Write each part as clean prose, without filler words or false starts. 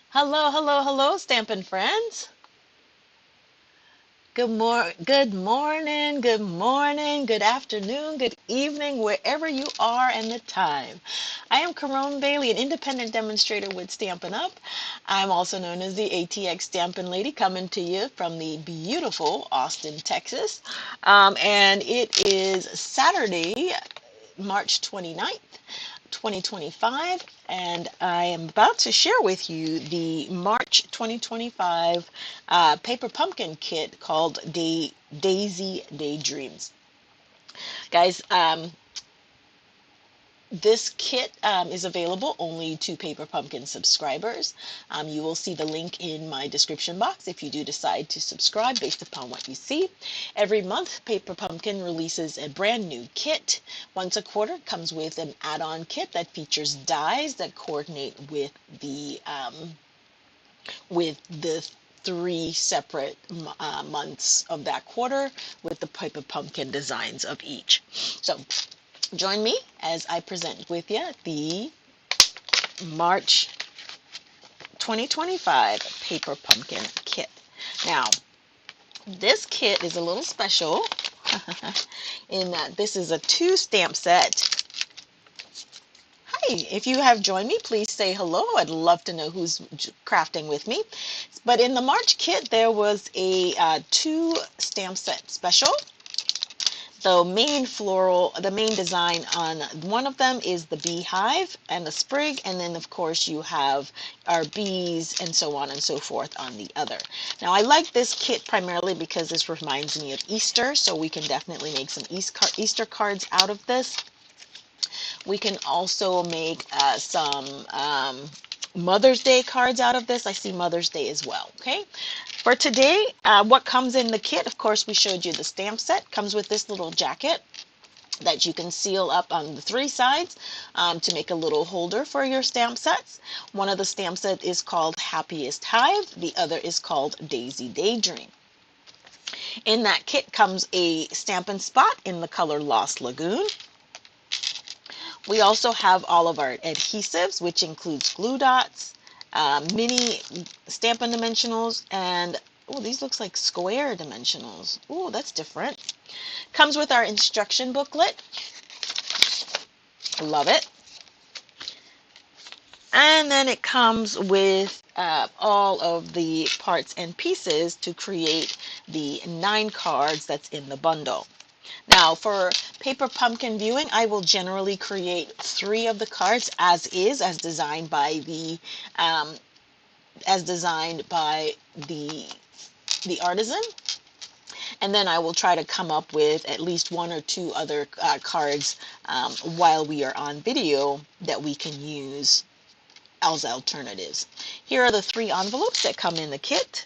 Hello, hello, hello, Stampin' friends. Good morning, good morning, good afternoon, good evening, wherever you are and the time. I am Caron Bailey, an independent demonstrator with Stampin' Up. I'm also known as the ATX Stampin' Lady, coming to you from the beautiful Austin, Texas. And it is Saturday, March 29th. 2025, and I am about to share with you the March 2025 paper pumpkin kit called Daisy Daydreams. Guys, this kit is available only to Paper Pumpkin subscribers. You will see the link in my description box if you do decide to subscribe based upon what you see. Every month, Paper Pumpkin releases a brand new kit. Once a quarter, it comes with an add-on kit that features dies that coordinate with the three separate months of that quarter with the Paper Pumpkin designs of each. So join me as I present with you the March 2025 Paper Pumpkin Kit. Now, this kit is a little special in that this is a 2 stamp set. Hi, if you have joined me, please say hello. I'd love to know who's crafting with me. But in the March kit, there was a 2 stamp set special. The main design on one of them is the beehive and the sprig, and then of course you have our bees and so on and so forth on the other. Now I like this kit primarily because this reminds me of Easter, so we can definitely make some Easter cards out of this. We can also make some Mother's Day cards out of this. I see Mother's Day as well. Okay. For today, what comes in the kit, of course, we showed you the stamp set. Comes with this little jacket that you can seal up on the 3 sides to make a little holder for your stamp sets. One of the stamp sets is called Happiest Hive. The other is called Daisy Daydream. In that kit comes a Stampin' Spot in the color Lost Lagoon. We also have all of our adhesives, which includes glue dots, mini Stampin' Dimensionals, and oh, these looks like square dimensionals. Oh, that's different. Comes with our instruction booklet. Love it. And then it comes with all of the parts and pieces to create the 9 cards that's in the bundle. Now, for Paper Pumpkin viewing, I will generally create 3 of the cards as is, as designed by the artisan, and then I will try to come up with at least 1 or 2 other cards while we are on video that we can use as alternatives. Here are the 3 envelopes that come in the kit,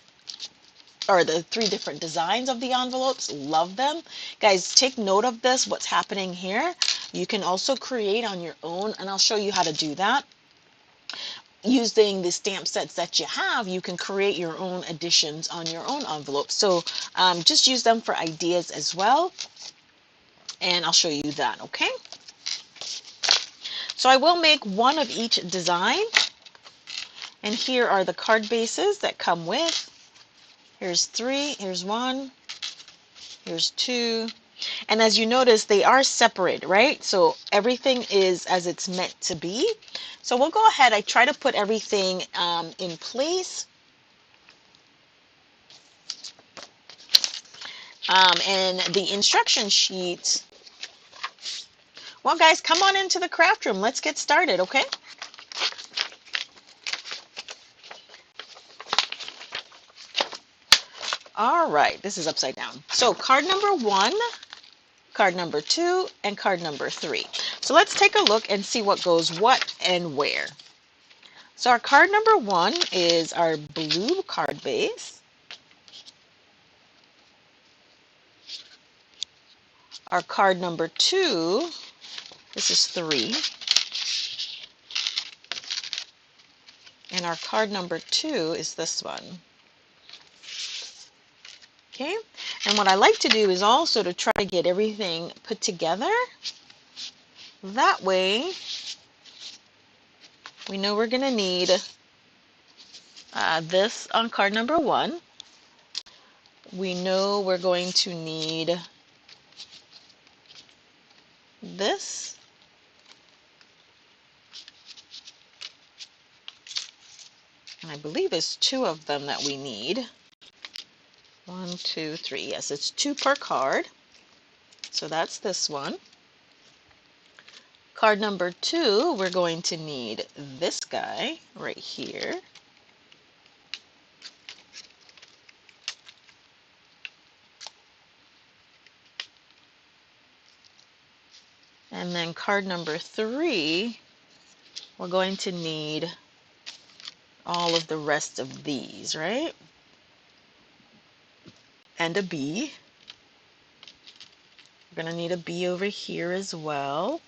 or the 3 different designs of the envelopes. Love them. Guys, take note of this, what's happening here. You can also create on your own, and I'll show you how to do that. Using the stamp sets that you have, you can create your own additions on your own envelopes. So just use them for ideas as well, and I'll show you that, okay? So I will make 1 of each design, and here are the card bases that come with. Here's 3, here's 1, here's 2, and as you notice, they are separated, right? So everything is as it's meant to be. So we'll go ahead. I try to put everything in place. And the instruction sheet. Well, guys, come on into the craft room. Let's get started, okay? All right, this is upside down. So card number 1, card number 2, and card number 3. So let's take a look and see what goes what and where. So our card number 1 is our blue card base. Our card number 2, this is 3. And our card number 2 is this one. Okay, And what I like to do is also to try to get everything put together. That way, we know we're going to need this on card number 1. We know we're going to need this. And I believe it's 2 of them that we need. 1, 2, 3. Yes, it's 2 per card. So that's this one. Card number 2, we're going to need this guy right here. And then card number 3, we're going to need all of the rest of these, right? And a B. We're going to need a B over here as well.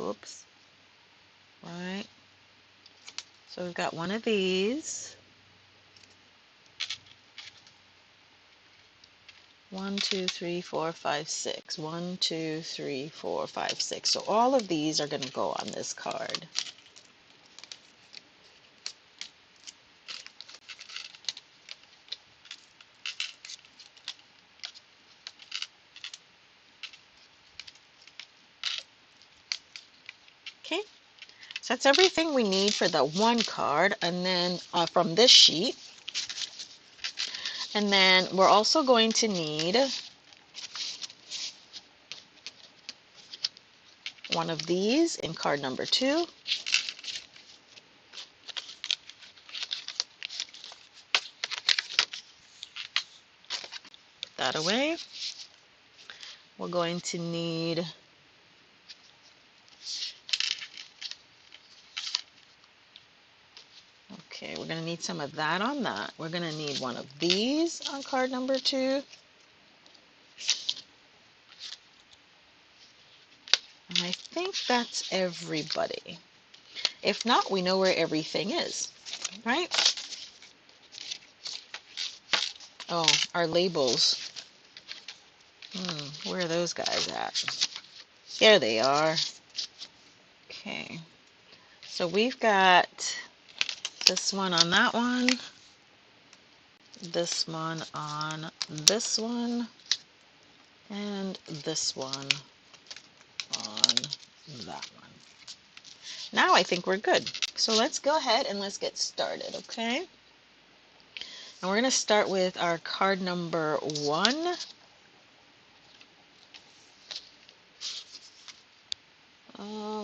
Oops. Right. So we've got one of these. 1, 2, 3, 4, 5, 6. 1, 2, 3, 4, 5, 6. So all of these are going to go on this card. Okay, so that's everything we need for the 1 card, and then from this sheet. And then we're also going to need one of these in card number 2. Put that away. We're going to need okay, we're going to need some of that on that. We're going to need one of these on card number 2. And I think that's everybody. If not, we know where everything is, right? Oh, our labels. Where are those guys at? There they are. Okay. So we've got this one on that one, this one on this one, and this one on that one. Now I think we're good. So let's go ahead and let's get started, okay? And we're going to start with our card number 1.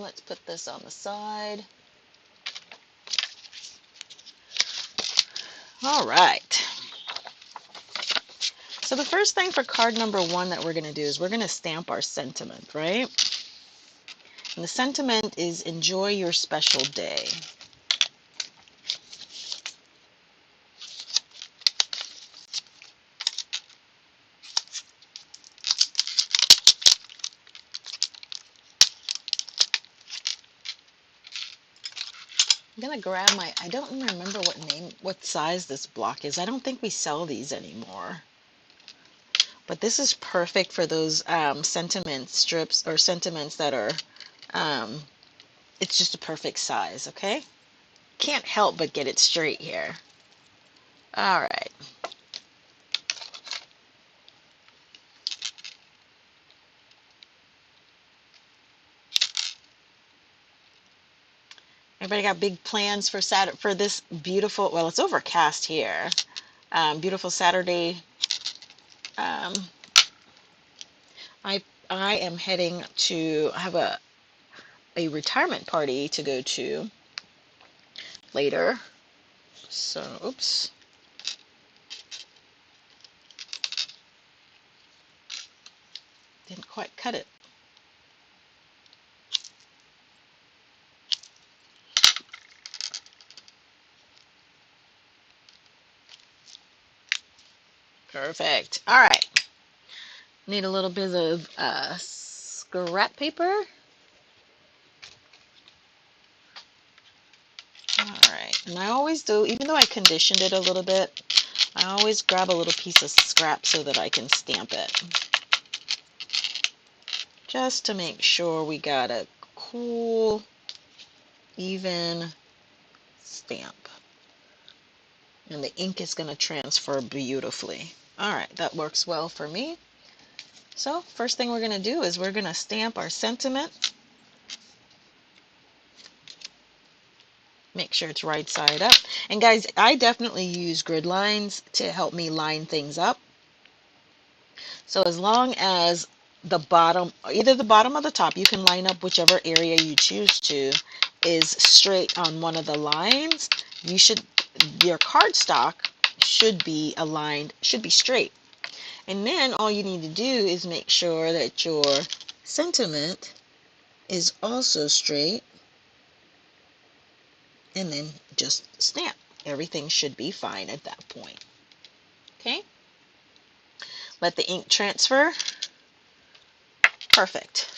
Let's put this on the side. All right. So the first thing for card number 1 that we're going to do is we're going to stamp our sentiment, right? And the sentiment is enjoy your special day. I'm going to grab my, I don't remember what size this block is. I don't think we sell these anymore. But this is perfect for those sentiment strips or sentiments that are, it's just a perfect size, okay? Can't help but get it straight here. All right. Everybody got big plans for for this beautiful, well, it's overcast here, beautiful Saturday. I am heading to have a retirement party to go to later. So, oops. Didn't quite cut it. Perfect. All right. Need a little bit of scrap paper. All right. And I always do, even though I conditioned it a little bit, I always grab a little piece of scrap so that I can stamp it, just to make sure we got a cool, even stamp. And the ink is going to transfer beautifully. All right, that works well for me. So first thing we're going to do is we're going to stamp our sentiment. Make sure it's right side up. And guys, I definitely use grid lines to help me line things up. So as long as the bottom, either the bottom or the top, you can line up whichever area you choose to, is straight on one of the lines, your cardstock should be aligned, should be straight. And then all you need to do is make sure that your sentiment is also straight, and then just stamp. Everything should be fine at that point. Okay? Let the ink transfer. Perfect.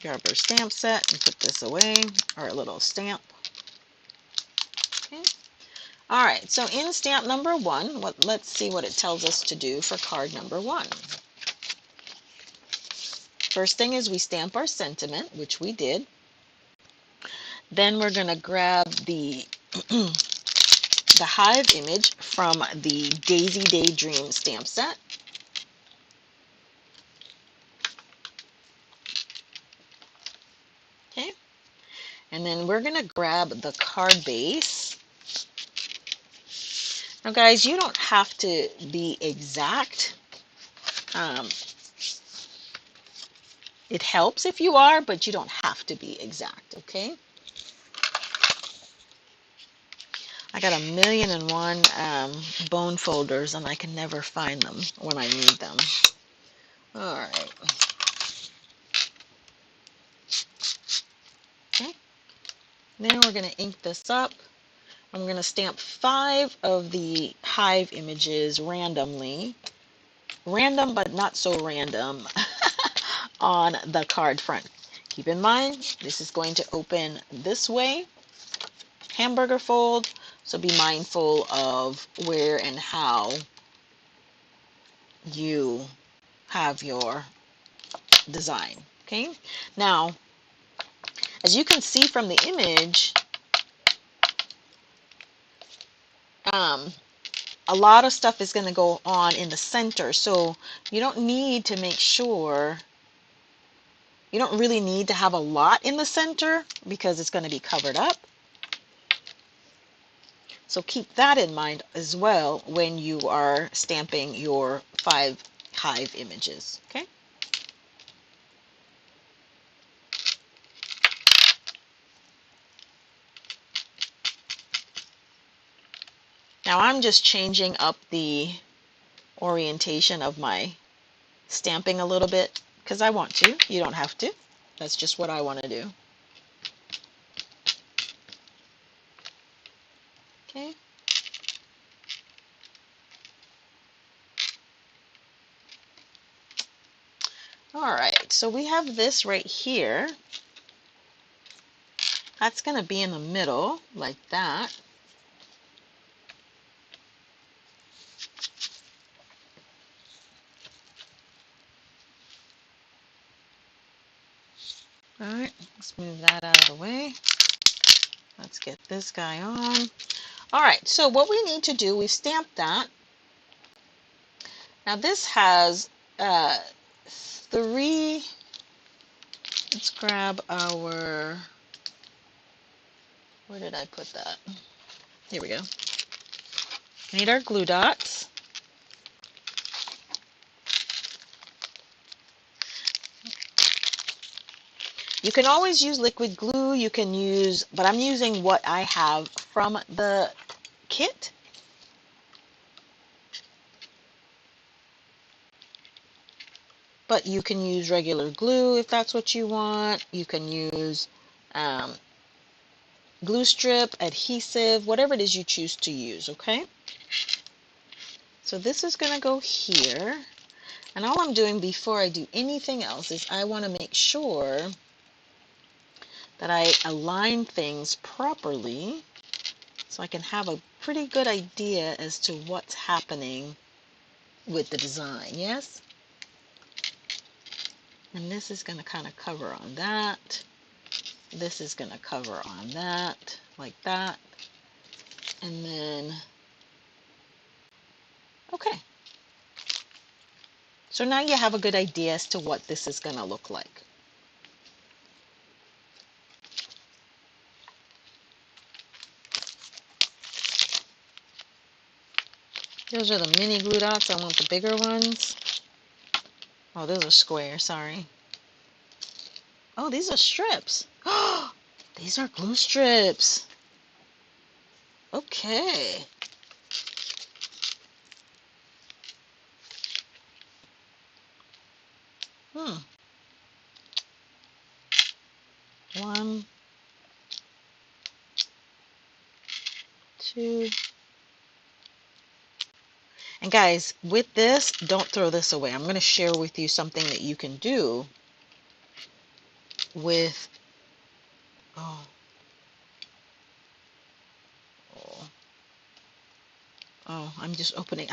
Grab our stamp set and put this away, our little stamp. Okay. All right, so in stamp number 1, let's see what it tells us to do for card number 1. First thing is we stamp our sentiment, which we did. Then we're going to grab the the hive image from the Daydream stamp set. Okay. And then we're going to grab the card base. Now guys, you don't have to be exact. It helps if you are, but you don't have to be exact, okay? I got 1,000,001 bone folders, and I can never find them when I need them. All right. Okay. Then we're going to ink this up. I'm going to stamp 5 of the hive images randomly. Random, but not so random, on the card front. Keep in mind, this is going to open this way, hamburger fold, so be mindful of where and how you have your design. Okay, now as you can see from the image, a lot of stuff is going to go on in the center, so you don't need to make sure, you don't really need to have a lot in the center because it's going to be covered up. So keep that in mind as well when you are stamping your 5 hive images. Okay. Now I'm just changing up the orientation of my stamping a little bit because I want to. You don't have to. That's just what I want to do. Okay. All right, so we have this right here. That's going to be in the middle like that. All right, let's move that out of the way. Let's get this guy on. All right, so what we need to do, we've stamped that. Now this has 3, let's grab our, where did I put that? Here we go. We need our glue dots. You can always use liquid glue, you can use, but I'm using what I have from the kit. But you can use regular glue if that's what you want. You can use glue strip, adhesive, whatever it is you choose to use, okay? So this is going to go here. And all I'm doing before I do anything else is I want to make sure that I align things properly so I can have a pretty good idea as to what's happening with the design, yes? And this is going to kind of cover on that. This is going to cover on that, like that. And then, okay. So now you have a good idea as to what this is going to look like. Those are the mini glue dots. I want the bigger ones. Oh, those are square, sorry. Oh, these are strips. Oh, these are glue strips. Okay. Hmm. 1, 2. And guys, with this, don't throw this away. I'm going to share with you something that you can do with, oh, oh, oh, I'm just opening.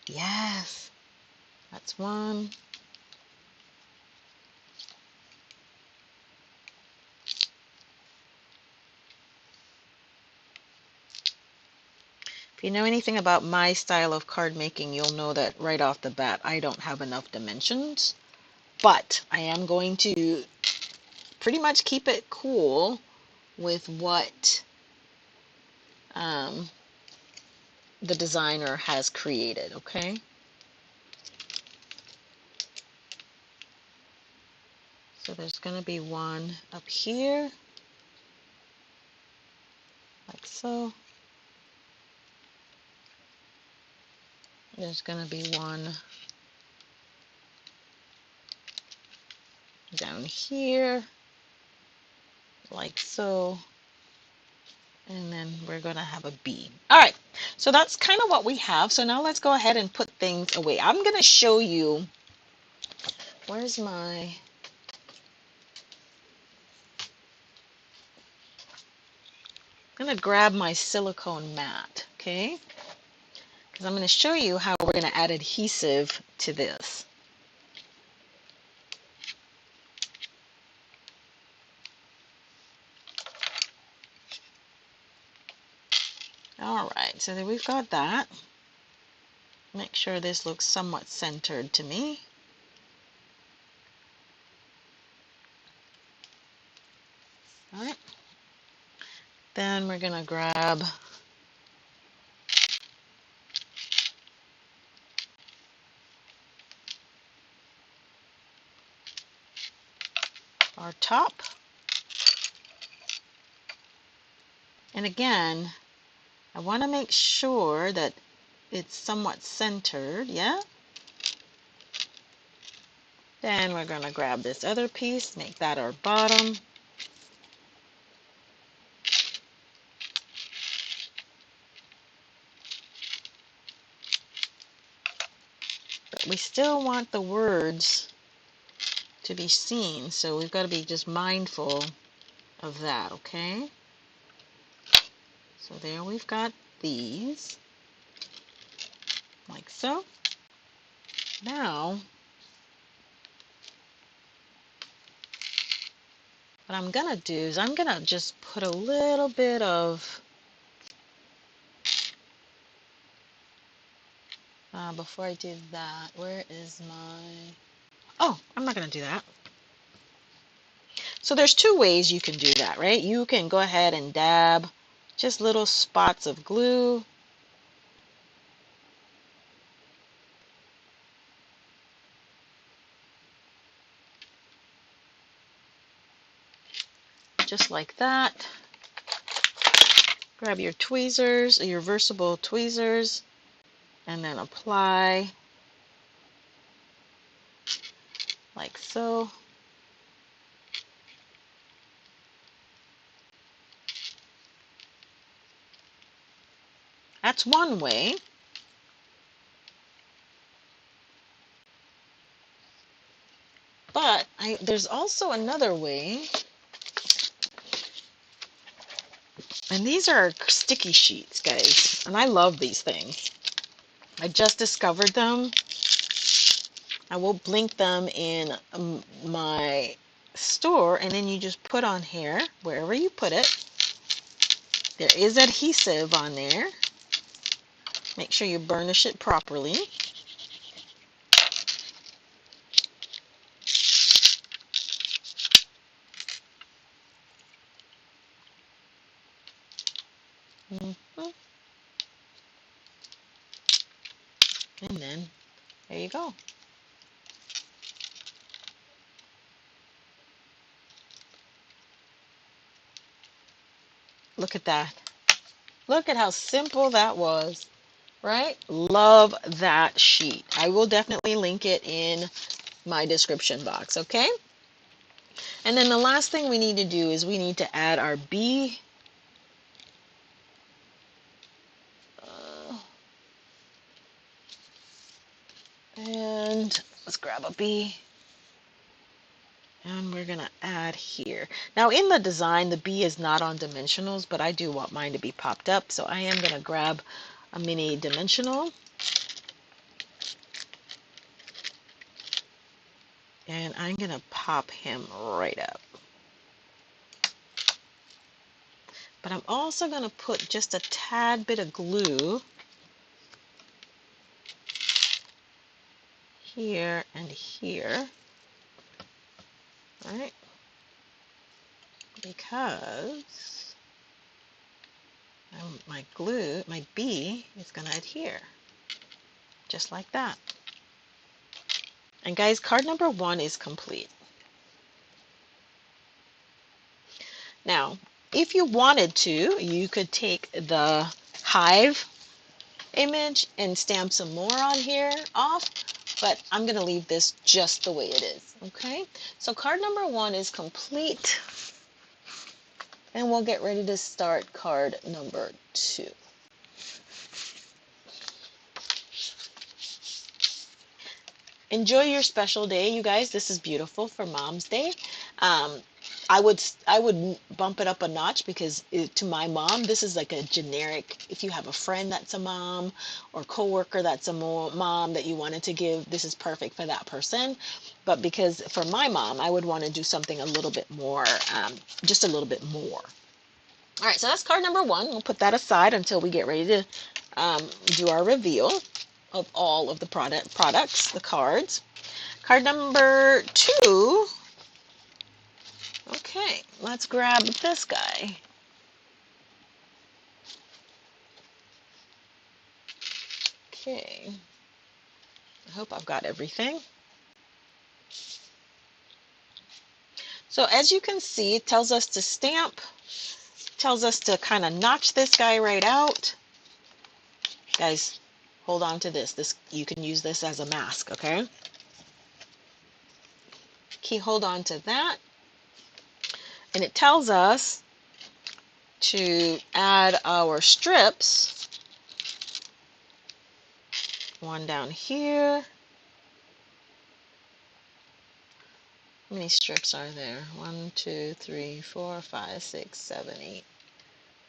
Yes, that's one. If you know anything about my style of card making, you'll know that right off the bat, I don't have enough dimensions. But I am going to pretty much keep it cool with what um, the designer has created, okay? So there's going to be one up here, like so. There's going to be one down here, like so. And then we're going to have a B. All right, so that's kind of what we have. So now let's go ahead and put things away. I'm going to show you, where's my, I'm going to grab my silicone mat, okay? Because I'm going to show you how we're going to add adhesive to this. All right, so then we've got that. Make sure this looks somewhat centered to me. All right. Then we're going to grab our top. And again, I want to make sure that it's somewhat centered, yeah? Then we're going to grab this other piece, make that our bottom. But we still want the words to be seen, so we've got to be just mindful of that, okay? So there we've got these, like so. Now, what I'm going to do is I'm going to just put a little bit of, before I do that, where is my, oh, I'm not going to do that. So there's two ways you can do that, right? You can go ahead and dab just little spots of glue. Just like that. Grab your tweezers, your versatile tweezers, and then apply like so. That's one way. there's also another way, and these are sticky sheets, guys, and I love these things. I just discovered them. I will link them in my store, and then you just put on here wherever you put it. There is adhesive on there. Make sure you burnish it properly. Mhm. And then there you go. Look at that. Look at how simple that was, right? Love that sheet. I will definitely link it in my description box, okay? And then the last thing we need to do is we need to add our bee. And let's grab a bee. And we're going to add here. Now in the design, the bee is not on dimensionals, but I do want mine to be popped up. So I am going to grab a mini dimensional. And I'm going to pop him right up. But I'm also going to put just a tad bit of glue here and here. Right? Because my bee is going to adhere. Just like that. And guys, card number 1 is complete. Now, if you wanted to, you could take the hive image and stamp some more on here off, but I'm going to leave this just the way it is, okay? So card number 1 is complete, and we'll get ready to start card number 2. Enjoy your special day, you guys. This is beautiful for Mom's Day. I would bump it up a notch because to my mom, this is like a generic. If you have a friend that's a mom or coworker that's a mom that you wanted to give, this is perfect for that person. But because for my mom, I would want to do something a little bit more, just a little bit more. All right, so that's card number 1. We'll put that aside until we get ready to do our reveal of all of the products, the cards. Card number 2. Okay, let's grab this guy. Okay, I hope I've got everything. So as you can see, it tells us to stamp, tells us to kind of notch this guy right out. Guys, hold on to this. You can use this as a mask, okay? Hold on to that. And it tells us to add our strips. One down here. How many strips are there? 1, 2, 3, 4, 5, 6, 7, 8.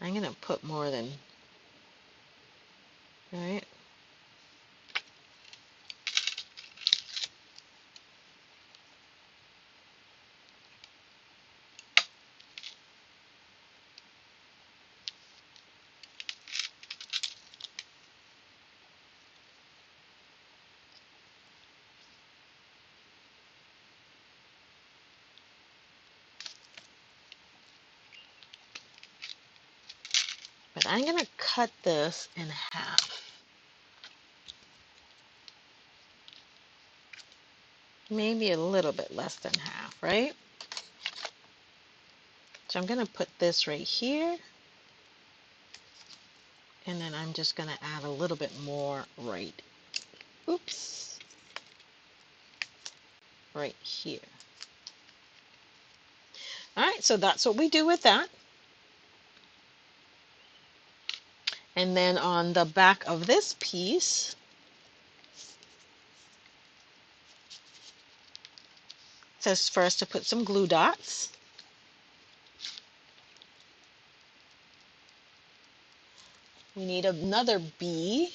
I'm going to put more than, right? But I'm going to cut this in half. Maybe a little bit less than half, right? So I'm going to put this right here. And then I'm just going to add a little bit more right here. All right, so that's what we do with that. And then on the back of this piece, is for us to put some glue dots. We need another bee.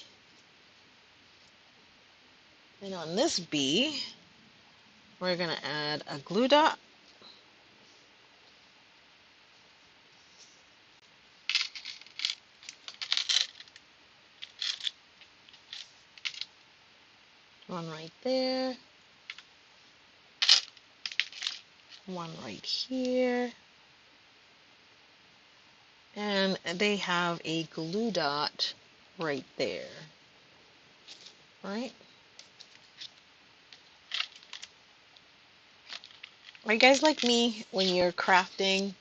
And on this bee, we're going to add a glue dot. One right there. One right here. And they have a glue dot right there. Right? Are you guys like me when you're crafting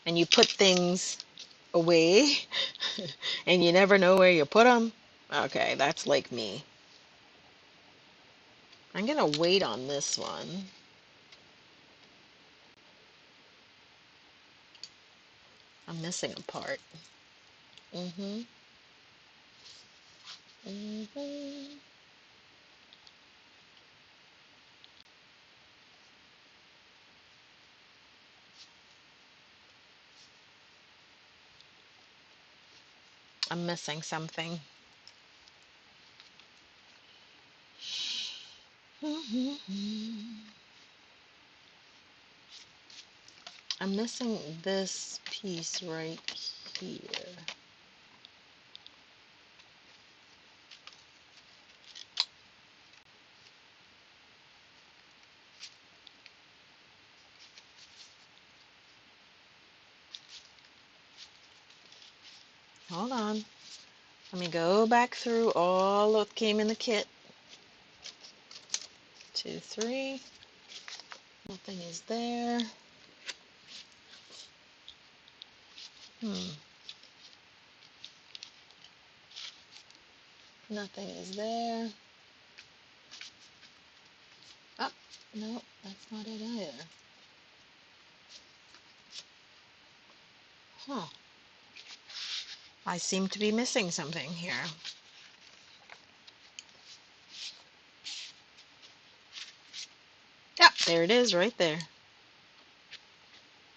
and you put things away and you never know where you put them? Okay, that's like me. I'm going to wait on this one. I'm missing a part. Mm-hmm. Mm-hmm. I'm missing something. I'm missing this piece right here. Hold on. Let me go back through all that came in the kit. 2, 3. Nothing is there. Nothing is there. Oh, no, that's not it either. Huh. I seem to be missing something here. Yeah, there it is right there.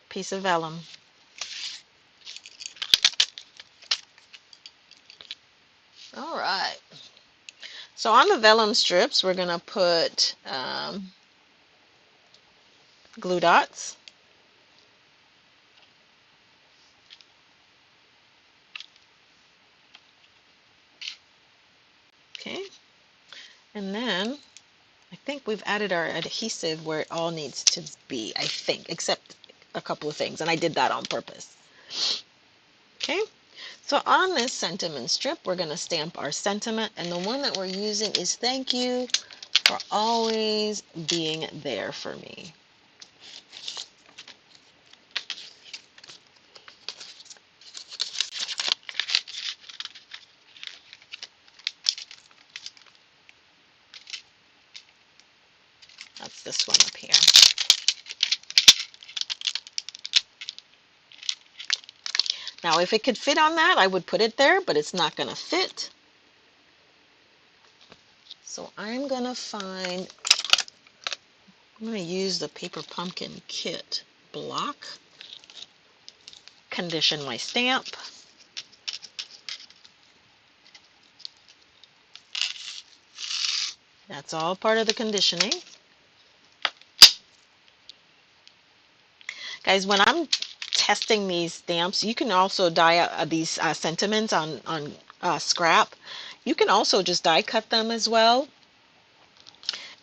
Piece of vellum. All right. So on the vellum strips, we're going to put glue dots. Okay. And then I think we've added our adhesive where it all needs to be, I think, except a couple of things. And I did that on purpose. Okay. So on this sentiment strip, we're going to stamp our sentiment. And the one that we're using is thank you for always being there for me. That's this one up here. Now, if it could fit on that, I would put it there, but it's not going to fit. So I'm going to use the Paper Pumpkin Kit block, condition my stamp. That's all part of the conditioning. Guys, when I'm testing these stamps, you can also die these sentiments on scrap. You can also just die cut them as well.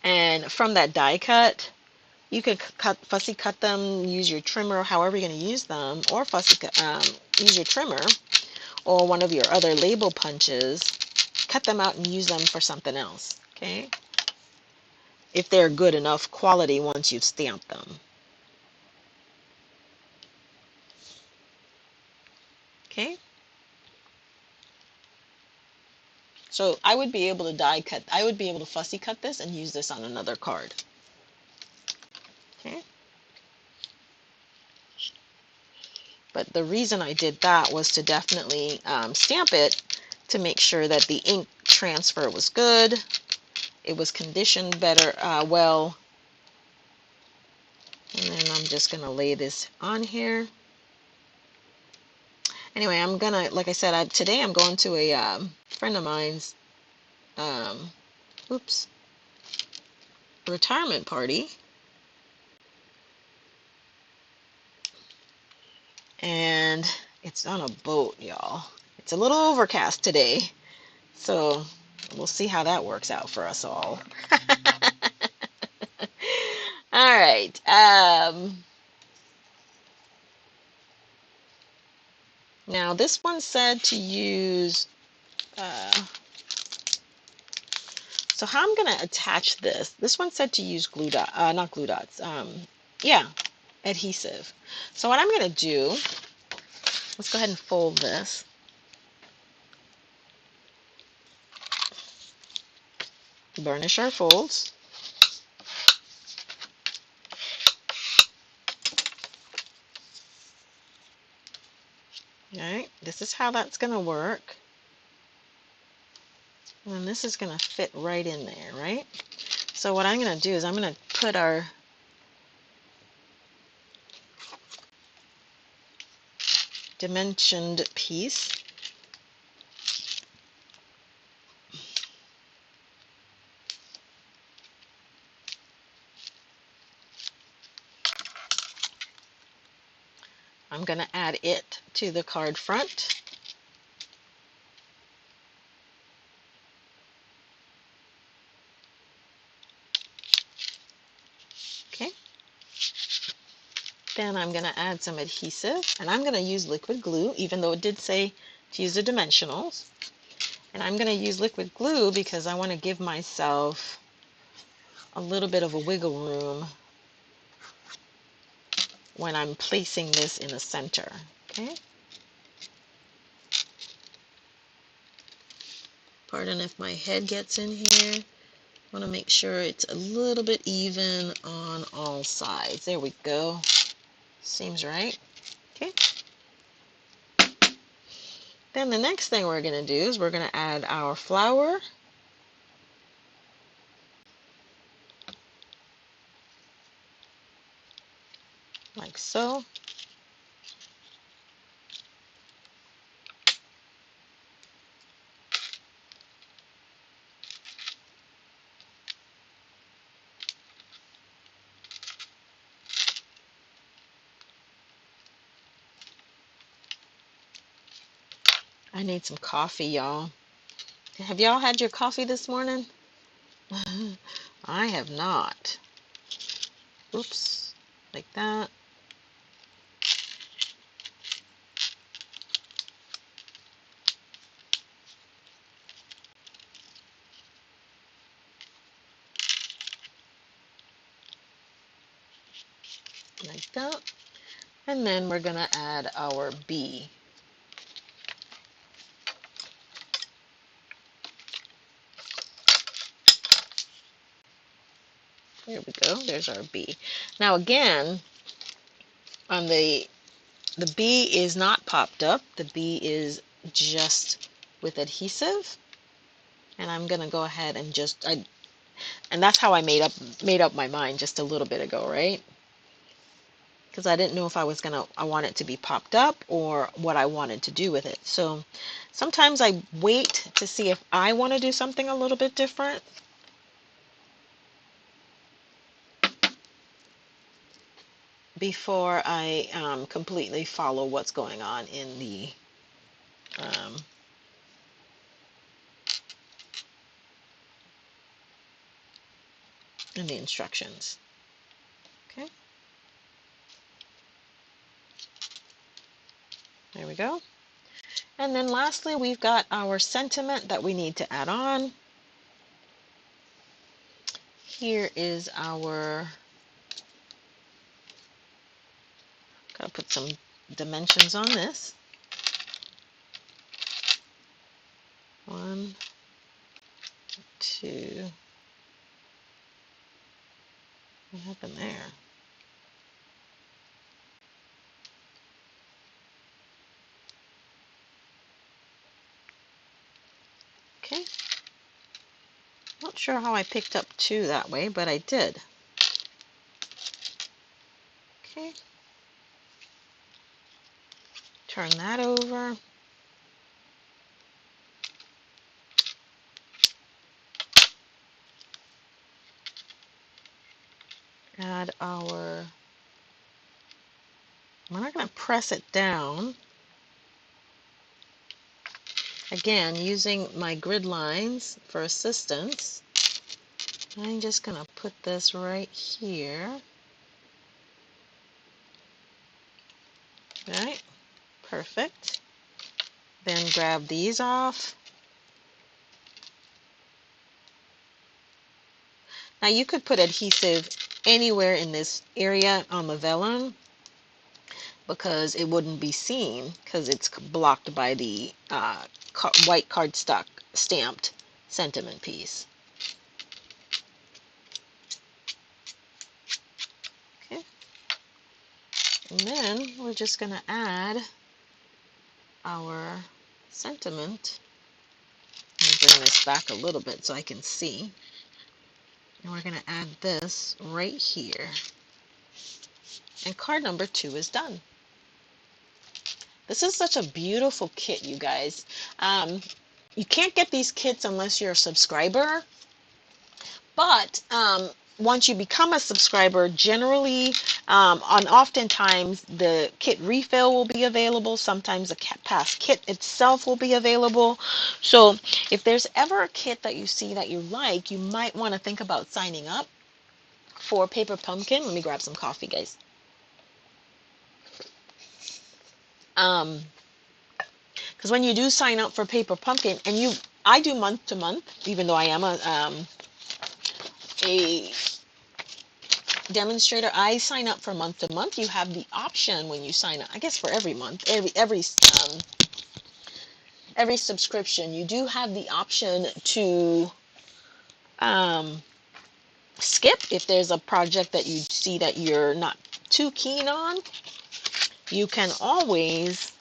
And from that die cut, you can fussy cut them, use your trimmer, however you're going to use them, or use your trimmer or one of your other label punches, cut them out and use them for something else, okay? If they're good enough quality once you've stamped them. Okay? So I would be able to fussy cut this and use this on another card. Okay? But the reason I did that was to definitely stamp it to make sure that the ink transfer was good. It was conditioned better, well, just gonna lay this on here. Anyway, I'm gonna, like I said, today I'm going to a friend of mine's, oops, retirement party. And it's on a boat, y'all. It's a little overcast today, so we'll see how that works out for us all. All right. Now this one said to use, so how I'm going to attach this. This one said to use glue dot, not glue dots, yeah, adhesive. So what I'm going to do, let's go ahead and fold this. Burnish our folds. All right, this is how that's going to work. And this is going to fit right in there, right? So what I'm going to do is I'm going to put our dimensioned piece I'm going to add it to the card front. Okay. Then I'm going to add some adhesive, and I'm going to use liquid glue, even though it did say to use the dimensionals. And I'm going to use liquid glue because I want to give myself a little bit of a wiggle room when I'm placing this in the center. Okay. Pardon if my head gets in here. I want to make sure it's a little bit even on all sides. There we go. Seems right. Okay. Then the next thing we're going to do is we're going to add our flower. Like so. I need some coffee, y'all. Have y'all had your coffee this morning? I have not. Oops. Like that. Like that. And then we're going to add our bee. There we go. There's our bee. Now again, on the bee is not popped up. The bee is just with adhesive. And I'm going to go ahead and just, and that's how I made up my mind just a little bit ago, right? Because I didn't know if I want it to be popped up or what I wanted to do with it. So sometimes I wait to see if I want to do something a little bit different. Before I completely follow what's going on in the instructions. Okay. There we go. And then lastly, we've got our sentiment that we need to add on. Here is our, gotta put some dimensions on this. 1, 2, what happened there? Okay. Not sure how I picked up 2 that way, but I did. Okay. turn that over. Add our, we're not going to press it down. Again, using my grid lines for assistance. I'm just going to put this right here. Right, perfect. Then grab these off. Now you could put adhesive anywhere in this area on the vellum because it wouldn't be seen because it's blocked by the white cardstock stamped sentiment piece. Okay. And then we're just going to add our sentiment. Let me bring this back a little bit so I can see. And we're going to add this right here. And card number 2 is done. This is such a beautiful kit, you guys. You can't get these kits unless you're a subscriber. But once you become a subscriber, generally, oftentimes the kit refill will be available. Sometimes the past kit itself will be available. So if there's ever a kit that you see that you like, you might want to think about signing up for Paper Pumpkin. Let me grab some coffee, guys. Because when you do sign up for Paper Pumpkin, and I do month to month, even though I am a demonstrator, I sign up for month to month. You have the option when you sign up, I guess for every month, every subscription, you do have the option to skip if there's a project that you see that you're not too keen on. You can always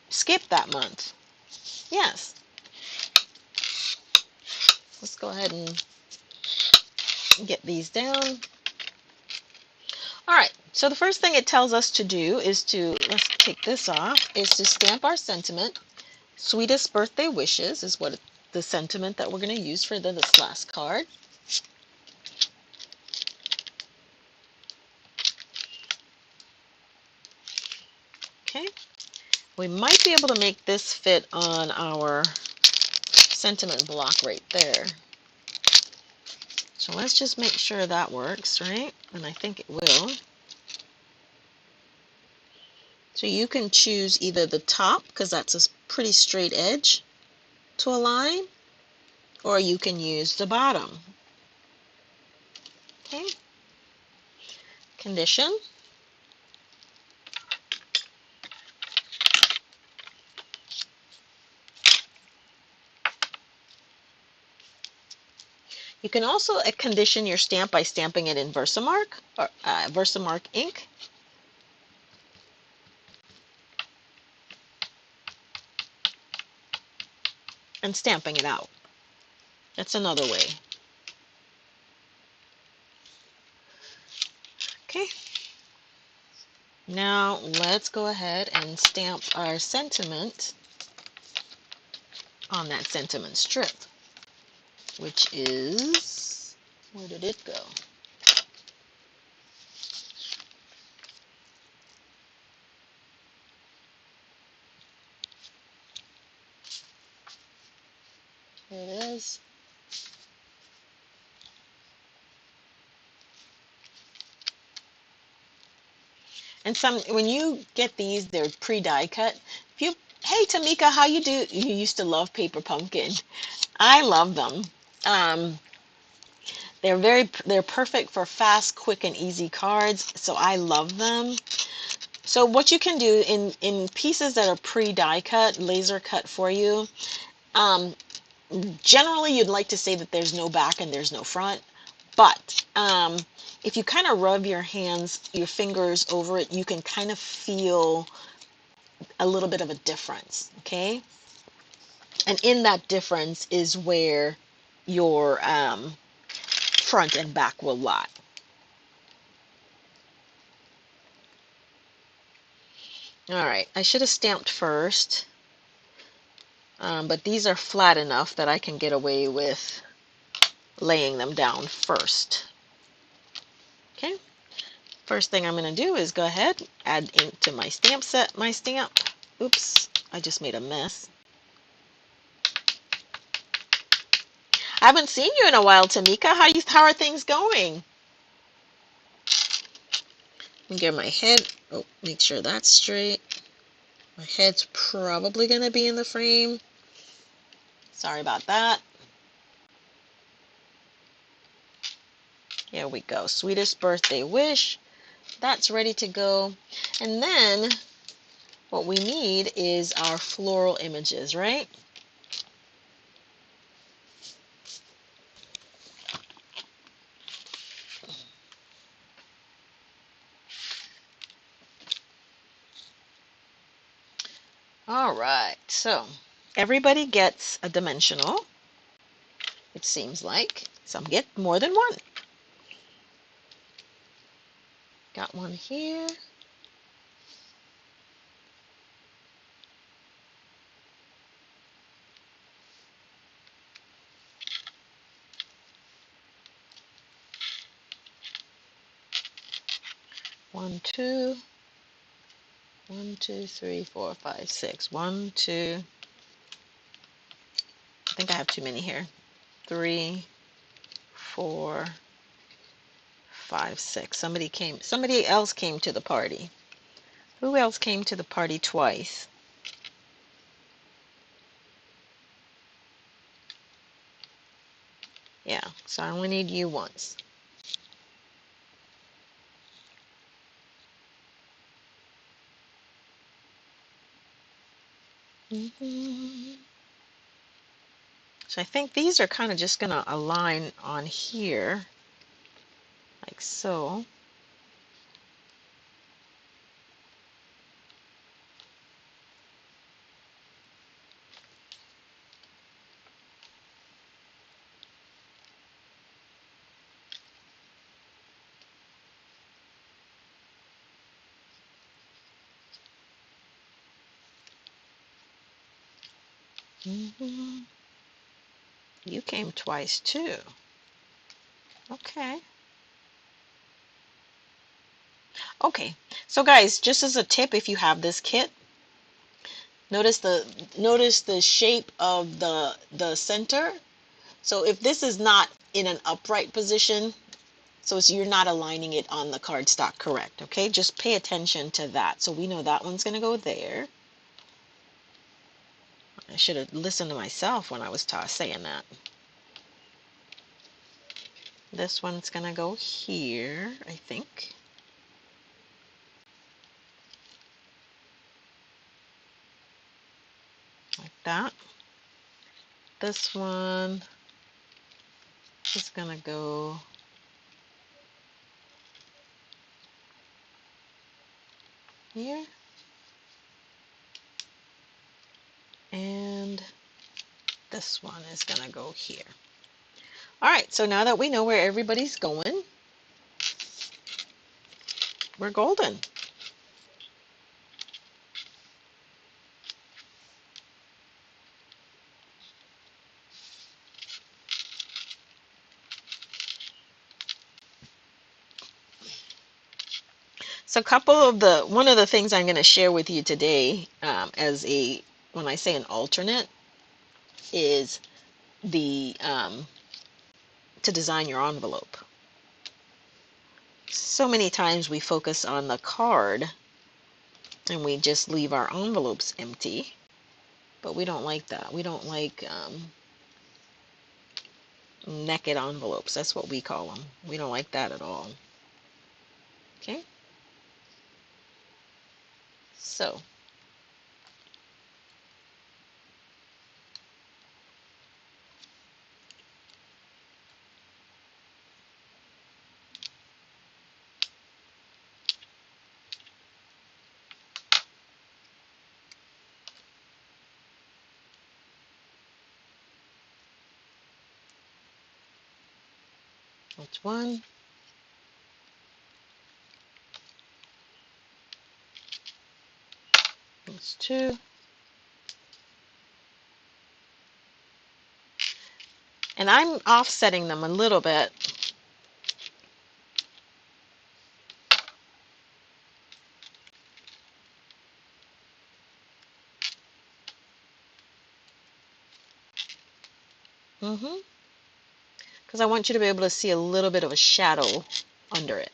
skip that month. Yes. Let's go ahead and get these down. All right, so the first thing it tells us to do is to, let's take this off, is to stamp our sentiment. Sweetest birthday wishes is what the sentiment that we're going to use for this last card. Okay, we might be able to make this fit on our sentiment block right there. So let's just make sure that works, right? And I think it will. So you can choose either the top, because that's a pretty straight edge to align, or you can use the bottom. Okay. Condition. You can also condition your stamp by stamping it in Versamark or Versamark ink. And stamping it out. That's another way. Okay. Now let's go ahead and stamp our sentiment on that sentiment strip, which is, where did it go? Here it is. And when you get these, they're pre-die cut. If you, hey Tamika, how you do? You used to love Paper Pumpkin. I love them. They're perfect for fast, quick, and easy cards. So I love them. So what you can do in pieces that are pre-die cut, laser cut for you, generally you'd like to say that there's no back and there's no front, but if you kind of rub your fingers over it, you can kind of feel a little bit of a difference, okay? And in that difference is where your front and back will lie. All right, I should have stamped first, but these are flat enough that I can get away with laying them down first. Okay, first thing I'm going to do is go ahead, add ink to my stamp set, my stamp. Oops, I just made a mess. I haven't seen you in a while, Tamika. How are things going? Get my head, oh, make sure that's straight. My head's probably going to be in the frame. Sorry about that. Here we go. Sweetest birthday wish. That's ready to go. And then what we need is our floral images, right? All right, so everybody gets a dimensional, it seems like. Some get more than one. Got one here. One, two. 1, 2, 3, 4, 5, 6. 1, 2. I think I have too many here. 3, 4, 5, 6. Somebody else came to the party. Who else came to the party twice? Yeah, so I only need you once. So I think these are kind of just going to align on here, like so. You came twice too. Okay. Okay, so guys, just as a tip, if you have this kit, notice the shape of the center. So if this is not in an upright position, so you're not aligning it on the cardstock correct, okay? Just pay attention to that. So we know that one's going to go there. I should have listened to myself when I was saying that. This one's going to go here, I think. Like that. This one is going to go here. And this one is going to go here. All right, so now that we know where everybody's going, we're golden. So one of the things I'm going to share with you today, when I say an alternate, is the to design your envelope. So many times we focus on the card and we just leave our envelopes empty, but we don't like that. We don't like naked envelopes. That's what we call them. We don't like that at all. Okay, so that's one. That's two. And I'm offsetting them a little bit. Because I want you to be able to see a little bit of a shadow under it.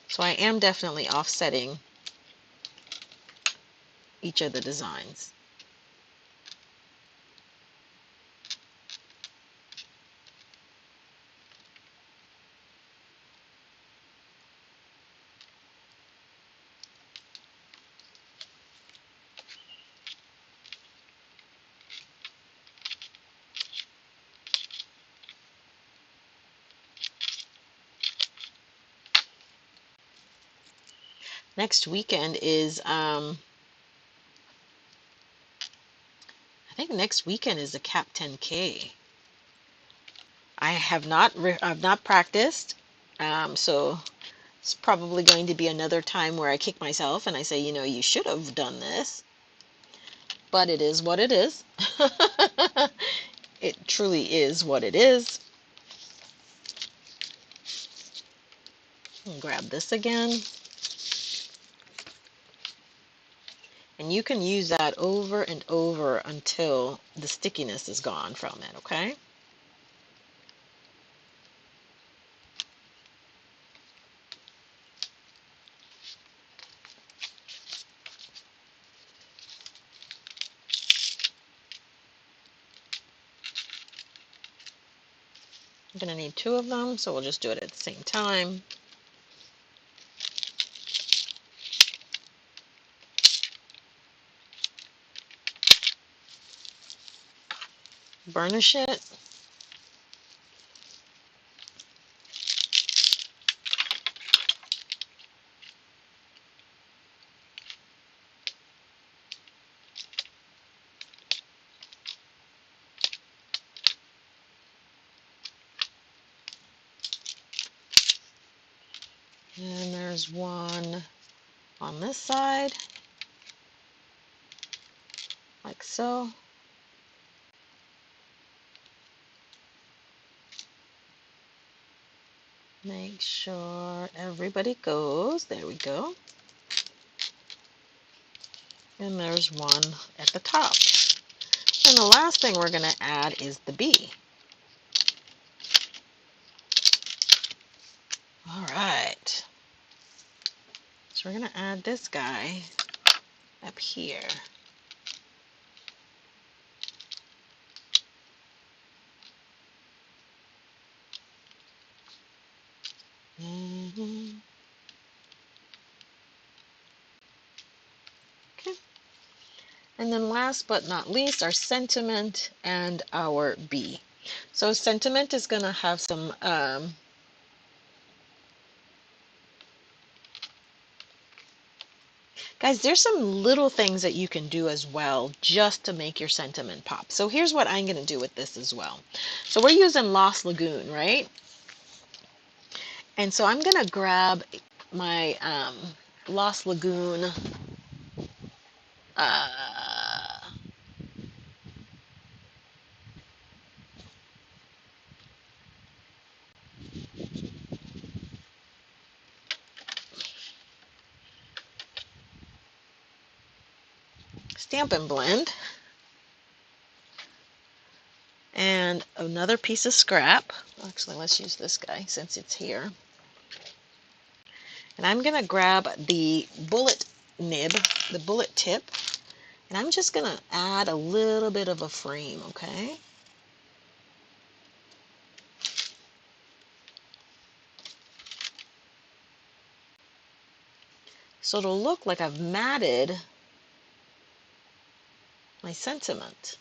So I am definitely offsetting each of the designs. Next weekend is, I think next weekend is the Cap 10K. I've not practiced, so it's probably going to be another time where I kick myself and I say, you know, you should have done this. But it is what it is. It truly is what it is. I'll grab this again. And you can use that over and over until the stickiness is gone from it, okay? I'm going to need two of them, so we'll just do it at the same time. Burnish it. And there's one on this side, like so. Make sure everybody goes. There we go. And there's one at the top. And the last thing we're going to add is the bee. All right. So we're going to add this guy up here. Okay. And then last but not least, our sentiment and our bee. So sentiment is going to have some guys, there's some little things that you can do as well just to make your sentiment pop. So here's what I'm going to do with this as well. So we're using Lost Lagoon, right? And so I'm going to grab my Lost Lagoon Stampin' Blend and another piece of scrap. Actually, let's use this guy since it's here. And I'm going to grab the bullet nib, the bullet tip, and I'm just going to add a little bit of a frame, okay? So it'll look like I've matted my sentiment,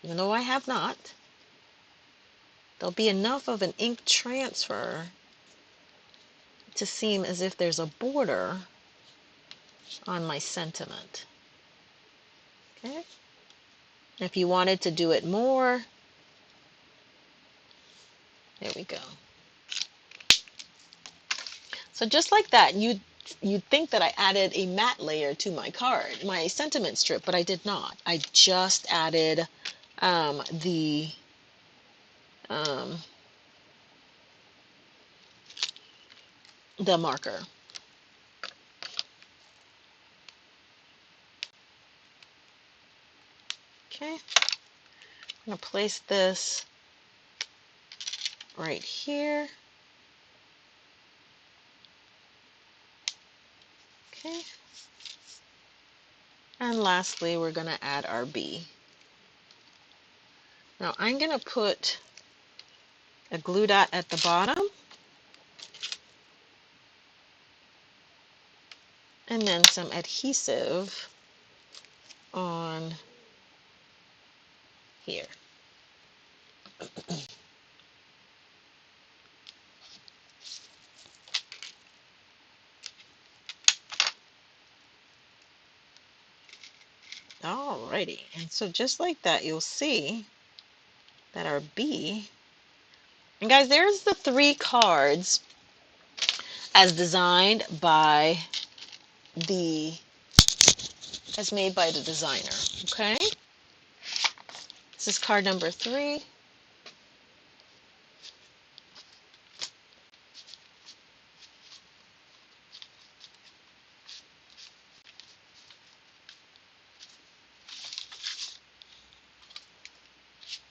even though I have not. There'll be enough of an ink transfer to seem as if there's a border on my sentiment. Okay? If you wanted to do it more, there we go. So just like that, you you'd think that I added a matte layer to my card, my sentiment strip, but I did not. I just added the um, marker. Okay, I'm going to place this right here. Okay. And lastly, we're going to add our bee. Now I'm going to put a glue dot at the bottom and then some adhesive on here. Alrighty, and so just like that, you'll see that our bee, and guys, there's the 3 cards as designed by as made by the designer. Okay, this is card number 3.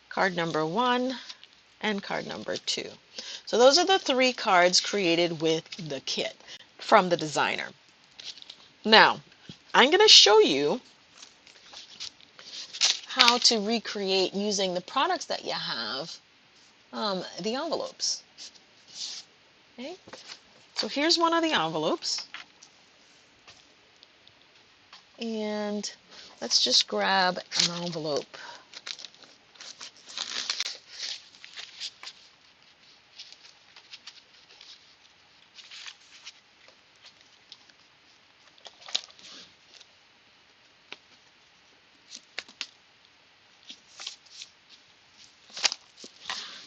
Card number 1 and card number 2. So those are the 3 cards created with the kit from the designer. Now, I'm going to show you how to recreate using the products that you have, the envelopes. Okay, so here's one of the envelopes, and let's just grab an envelope.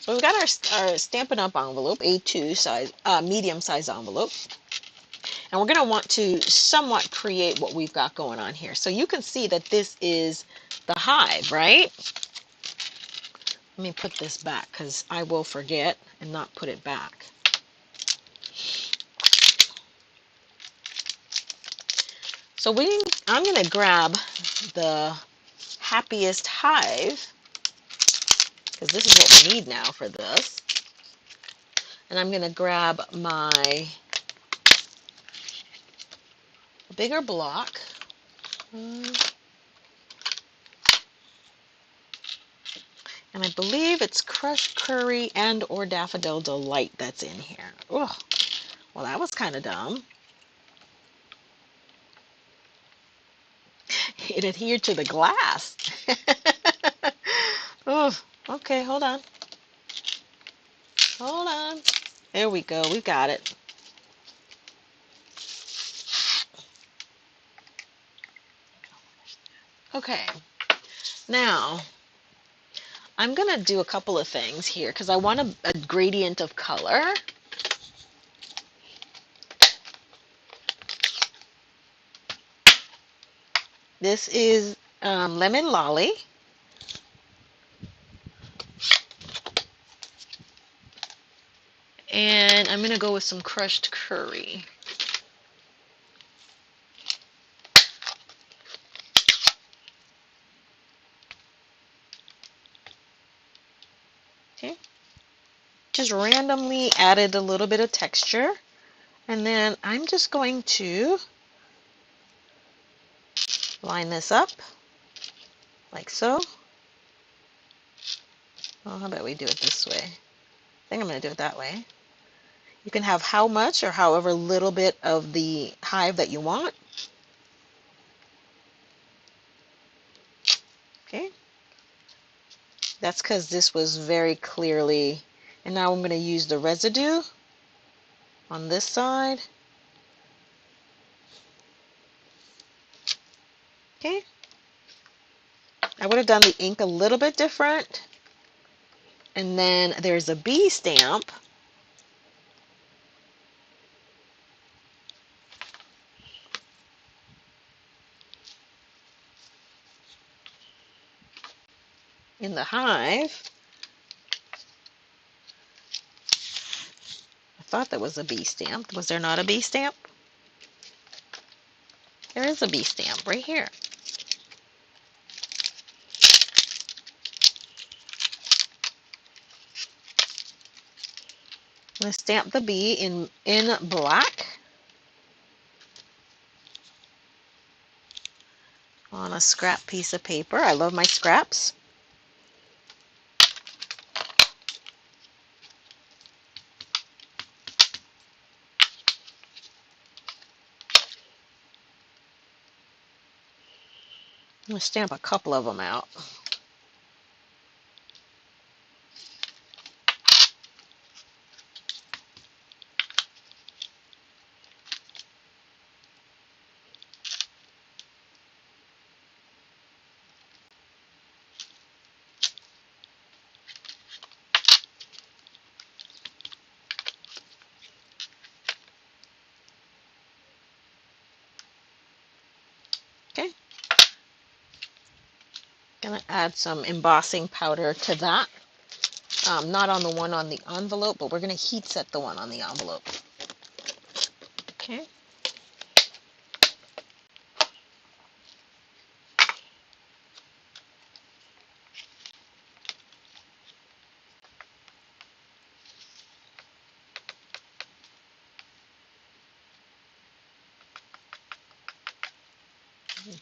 So we've got our Stampin' Up envelope, A2 size, medium size envelope. And we're going to want to somewhat create what we've got going on here. So you can see that this is the hive, right? Let me put this back because I will forget and not put it back. So I'm going to grab the happiest hive, because this is what we need now for this. And I'm going to grab my bigger block. And I believe it's Crushed Curry and or Daffodil Delight that's in here. Oh, well, that was kind of dumb. It adhered to the glass. Oh, okay, hold on. Hold on. There we go. We got it. Okay. Now, I'm going to do a couple of things here because I want a gradient of color. This is Lemon Lolly. And I'm going to go with some Crushed Curry. Okay. Just randomly added a little bit of texture. And then I'm just going to line this up like so. Well, how about we do it this way? I think I'm going to do it that way. You can have how much or however little bit of the hive that you want. Okay. That's because this was very clearly, and now I'm going to use the residue on this side. Okay. I would have done the ink a little bit different. And then there's a bee stamp. in the hive. I thought that was a bee stamp. Was there not a bee stamp? There is a bee stamp right here. I'm going to stamp the bee in black on a scrap piece of paper. I love my scraps. I'm going to stamp a couple of them out. Okay. Gonna add some embossing powder to that. Not on the one on the envelope, but we're gonna heat set the one on the envelope. Okay.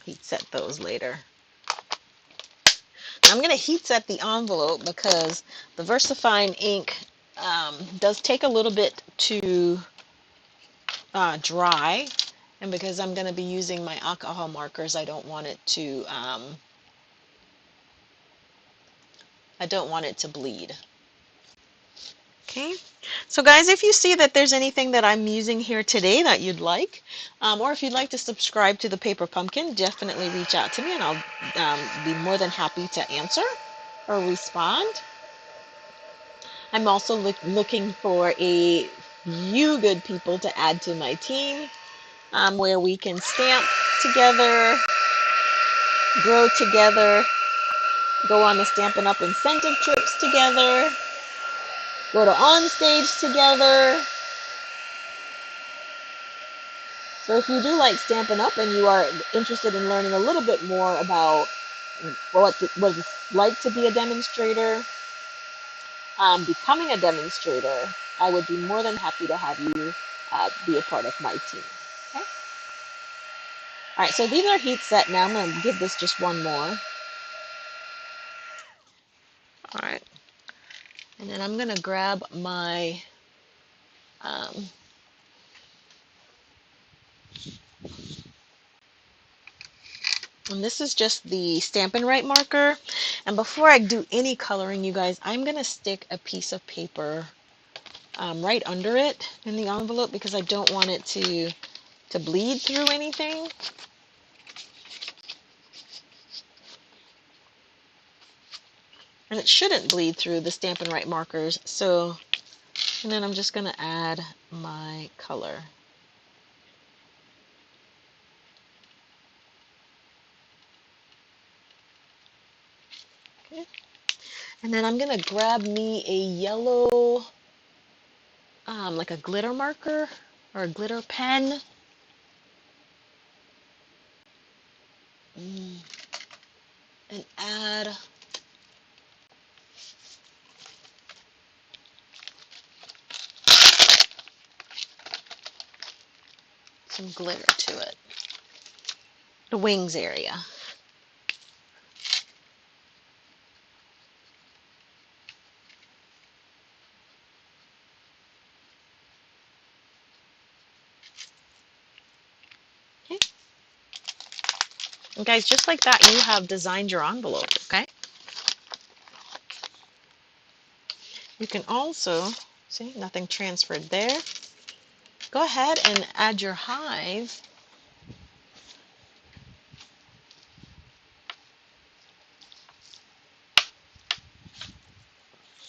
Heat set those later. I'm going to heat set the envelope because the VersaFine ink does take a little bit to dry, and because I'm going to be using my alcohol markers, I don't want it to bleed. Okay, so guys, if you see that there's anything that I'm using here today that you'd like, or if you'd like to subscribe to the Paper Pumpkin, definitely reach out to me and I'll be more than happy to answer or respond. I'm also looking for a few good people to add to my team, where we can stamp together, grow together, go on the Stampin' Up! Incentive trips together, go to On Stage together. So if you do like Stampin' Up! And you are interested in learning a little bit more about what it's like to be a demonstrator, becoming a demonstrator, I would be more than happy to have you be a part of my team. Okay? All right, so these are heat set now. I'm going to give this just one more. All right. And then I'm going to grab my and this is just the Stampin' Right marker. And before I do any coloring, you guys, I'm going to stick a piece of paper right under it in the envelope because I don't want it to bleed through anything. And it shouldn't bleed through the Stampin' Right markers. So, and then I'm just going to add my color. Okay. And then I'm going to grab me a yellow, like a glitter marker or a glitter pen. And add some glitter to it. The wings area. Okay. And guys, just like that, you have designed your envelope, okay? You can also, see, nothing transferred there. Go ahead and add your hive.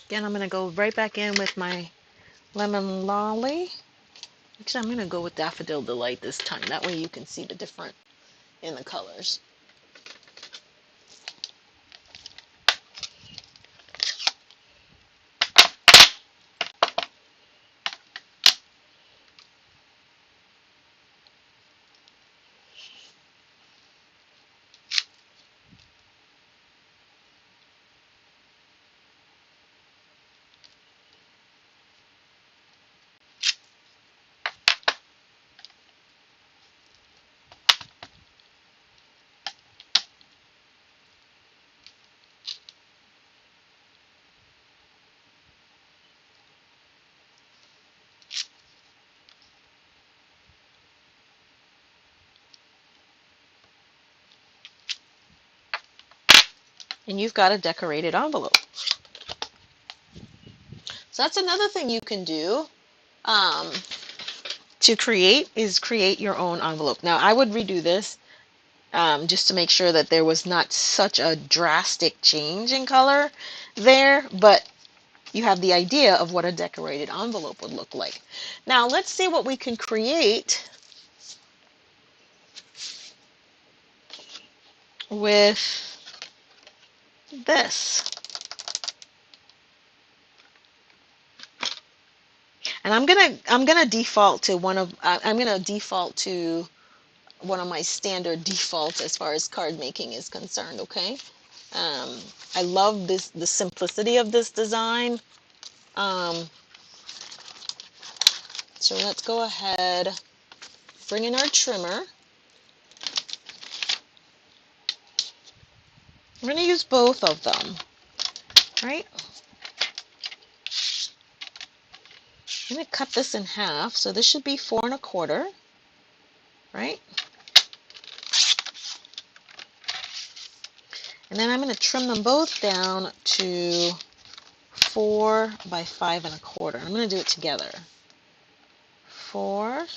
Again, I'm going to go right back in with my Lemon Lolly. Actually, I'm going to go with Daffodil Delight this time. That way you can see the difference in the colors. and you've got a decorated envelope. So that's another thing you can do to create your own envelope. Now I would redo this just to make sure that there was not such a drastic change in color there, but you have the idea of what a decorated envelope would look like. Now let's see what we can create with this. And I'm gonna default to one of my standard defaults as far as card making is concerned. Okay, I love the simplicity of this design. So let's go ahead, bring in our trimmer. I'm going to use both of them, right? I'm going to cut this in half, so this should be 4 1/4, right? And then I'm going to trim them both down to 4 by 5 1/4. I'm going to do it together. 4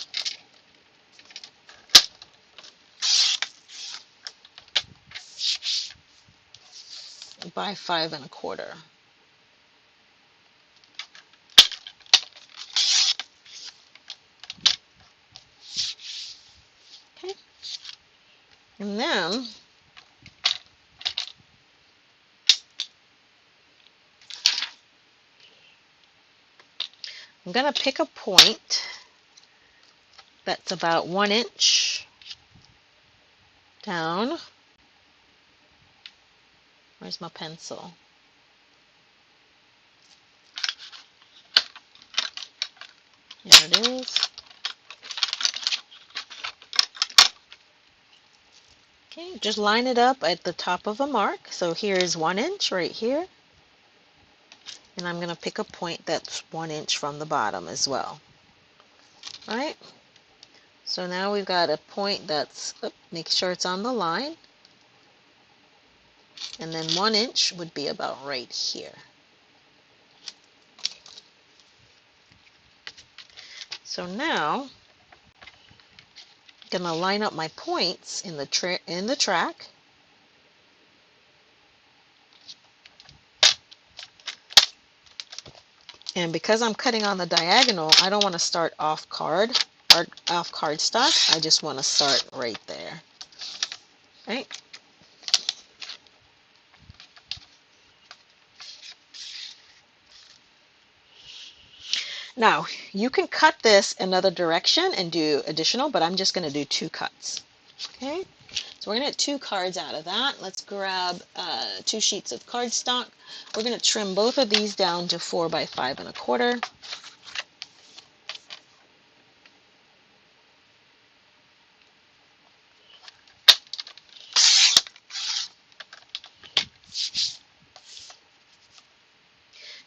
by 5 1/4. Okay. And then I'm going to pick a point that's about 1 inch down. Where's my pencil? There it is. Okay, just line it up at the top of a mark. So here is 1 inch right here. And I'm going to pick a point that's 1 inch from the bottom as well. All right? So now we've got a point that's, make sure it's on the line. And then 1 inch would be about right here. So now I'm going to line up my points in the track. And because I'm cutting on the diagonal, I don't want to start off cardstock. I just want to start right there. Right? Now, you can cut this another direction and do additional, but I'm just going to do 2 cuts. Okay? So we're going to get 2 cards out of that. Let's grab 2 sheets of cardstock. We're going to trim both of these down to 4 by 5 1/4.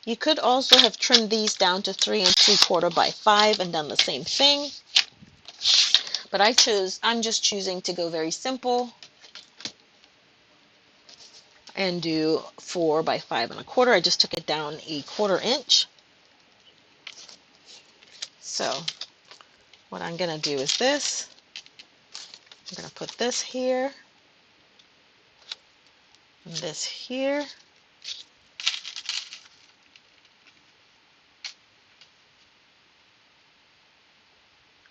You could also have trimmed these down to 3 3/4 by 5 and done the same thing. But I'm just choosing to go very simple and do 4 by 5 1/4. I just took it down 1/4 inch. So what I'm going to do is this. I'm going to put this here and this here.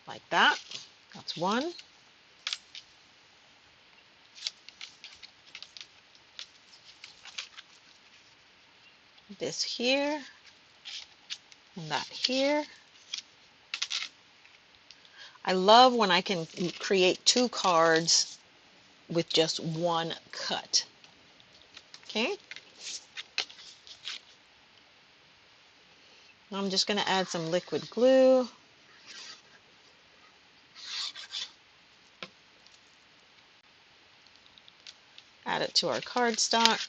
Like that. That's one. This here and that here. I love when I can create 2 cards with just 1 cut. Okay. I'm just going to add some liquid glue. Add it to our cardstock.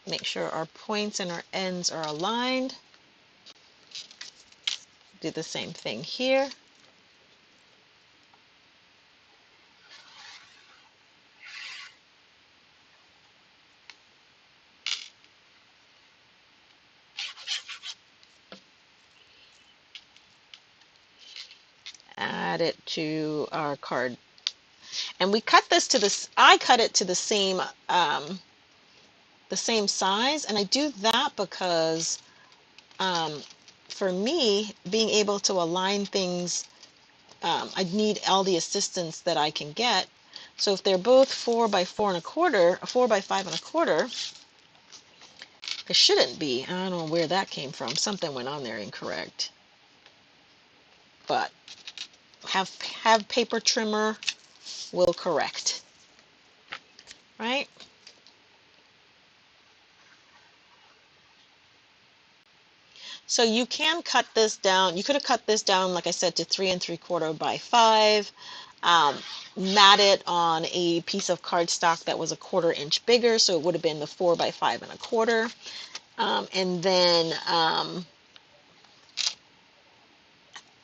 Make sure our points and our ends are aligned. Do the same thing here. add it to our card. And we cut this to this, I cut it to the same size, and I do that because for me, being able to align things, I need all the assistance that I can get. So if they're both 4 by 4 and a quarter, 4 by 5 and a quarter, it shouldn't be. I don't know where that came from. Something went on there incorrect. But have paper trimmer will correct. Right? So you can cut this down. You could have cut this down, like I said, to 3 3/4 by 5. Mat it on a piece of cardstock that was a 1/4 inch bigger, so it would have been the 4 by 5 and a quarter. And then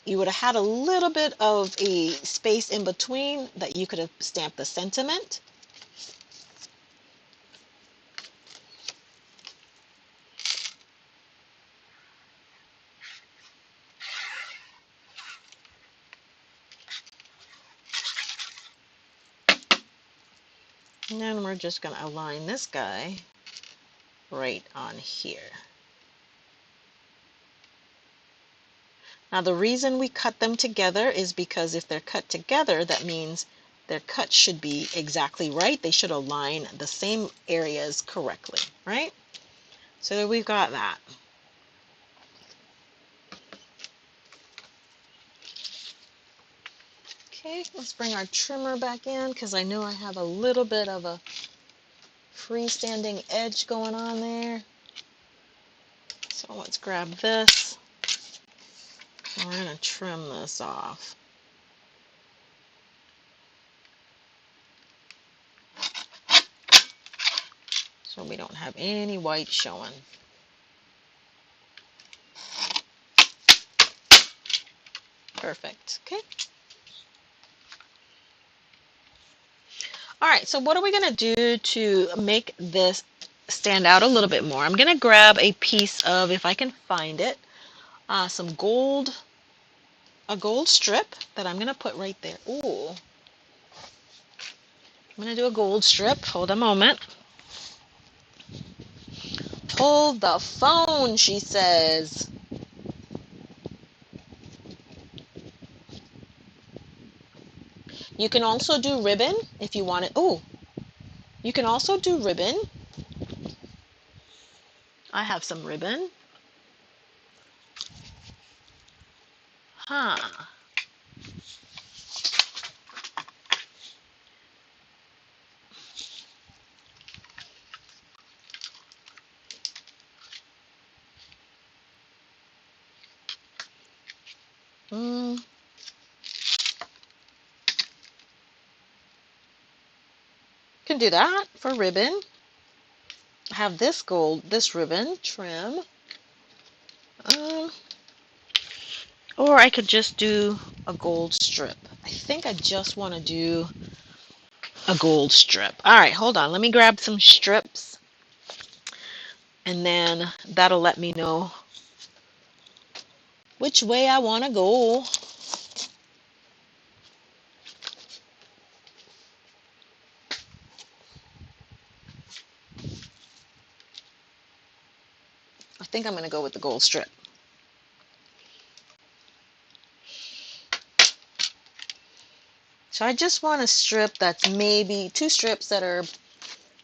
you would have had a little bit of a space in between that you could have stamped the sentiment. And then we're just going to align this guy right on here. Now the reason we cut them together is because if they're cut together, that means their cut should be exactly right. They should align the same areas correctly, right? So we've got that. Okay, let's bring our trimmer back in because I know I have a little bit of a freestanding edge going on there. So let's grab this. And we're going to trim this off. So we don't have any white showing. Perfect. Okay. All right, so what are we going to do to make this stand out a little bit more? I'm going to grab a piece of, if I can find it, some gold, a gold strip that I'm going to put right there. Ooh. I'm going to do a gold strip. Hold a moment. Hold the phone, she says. You can also do ribbon if you want it. Ooh. You can also do ribbon. I have some ribbon. Huh. Can do that for ribbon. I have this gold, this ribbon trim. Or I could just do a gold strip. I think I just want to do a gold strip. All right, hold on. Let me grab some strips. And then that'll let me know which way I want to go. I think I'm going to go with the gold strip. So I just want a strip that's maybe 2 strips that are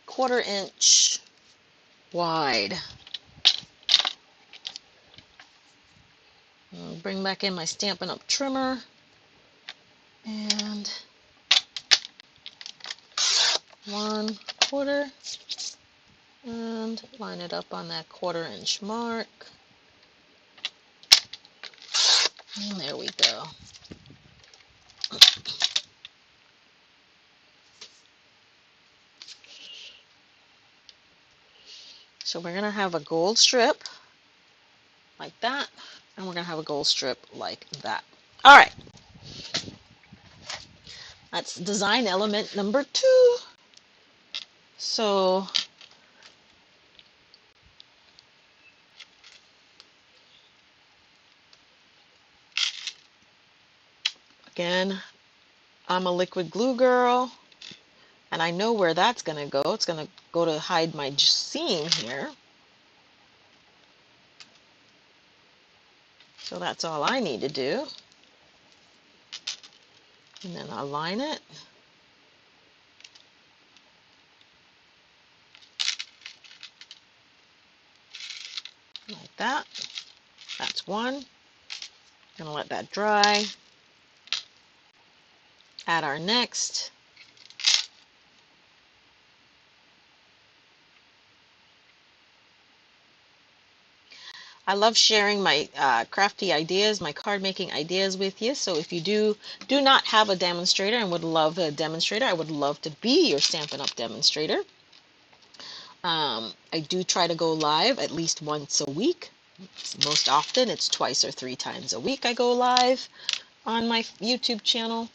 1/4 inch wide. I'll bring back in my Stampin' Up trimmer and 1/4 and line it up on that 1/4 inch mark. And there we go. So we're going to have a gold strip like that, and we're going to have a gold strip like that. All right. That's design element number 2. So Again, I'm a liquid glue girl, and I know where that's going to go. It's going to go to hide my seam here. So that's all I need to do. And then align it. Like that. That's one. Gonna let that dry. Add our next. I love sharing my crafty ideas, my card making ideas with you. So if you do not have a demonstrator and would love a demonstrator, I would love to be your Stampin' Up! Demonstrator. I do try to go live at least once a week. Most often it's twice or 3 times a week I go live on my YouTube channel.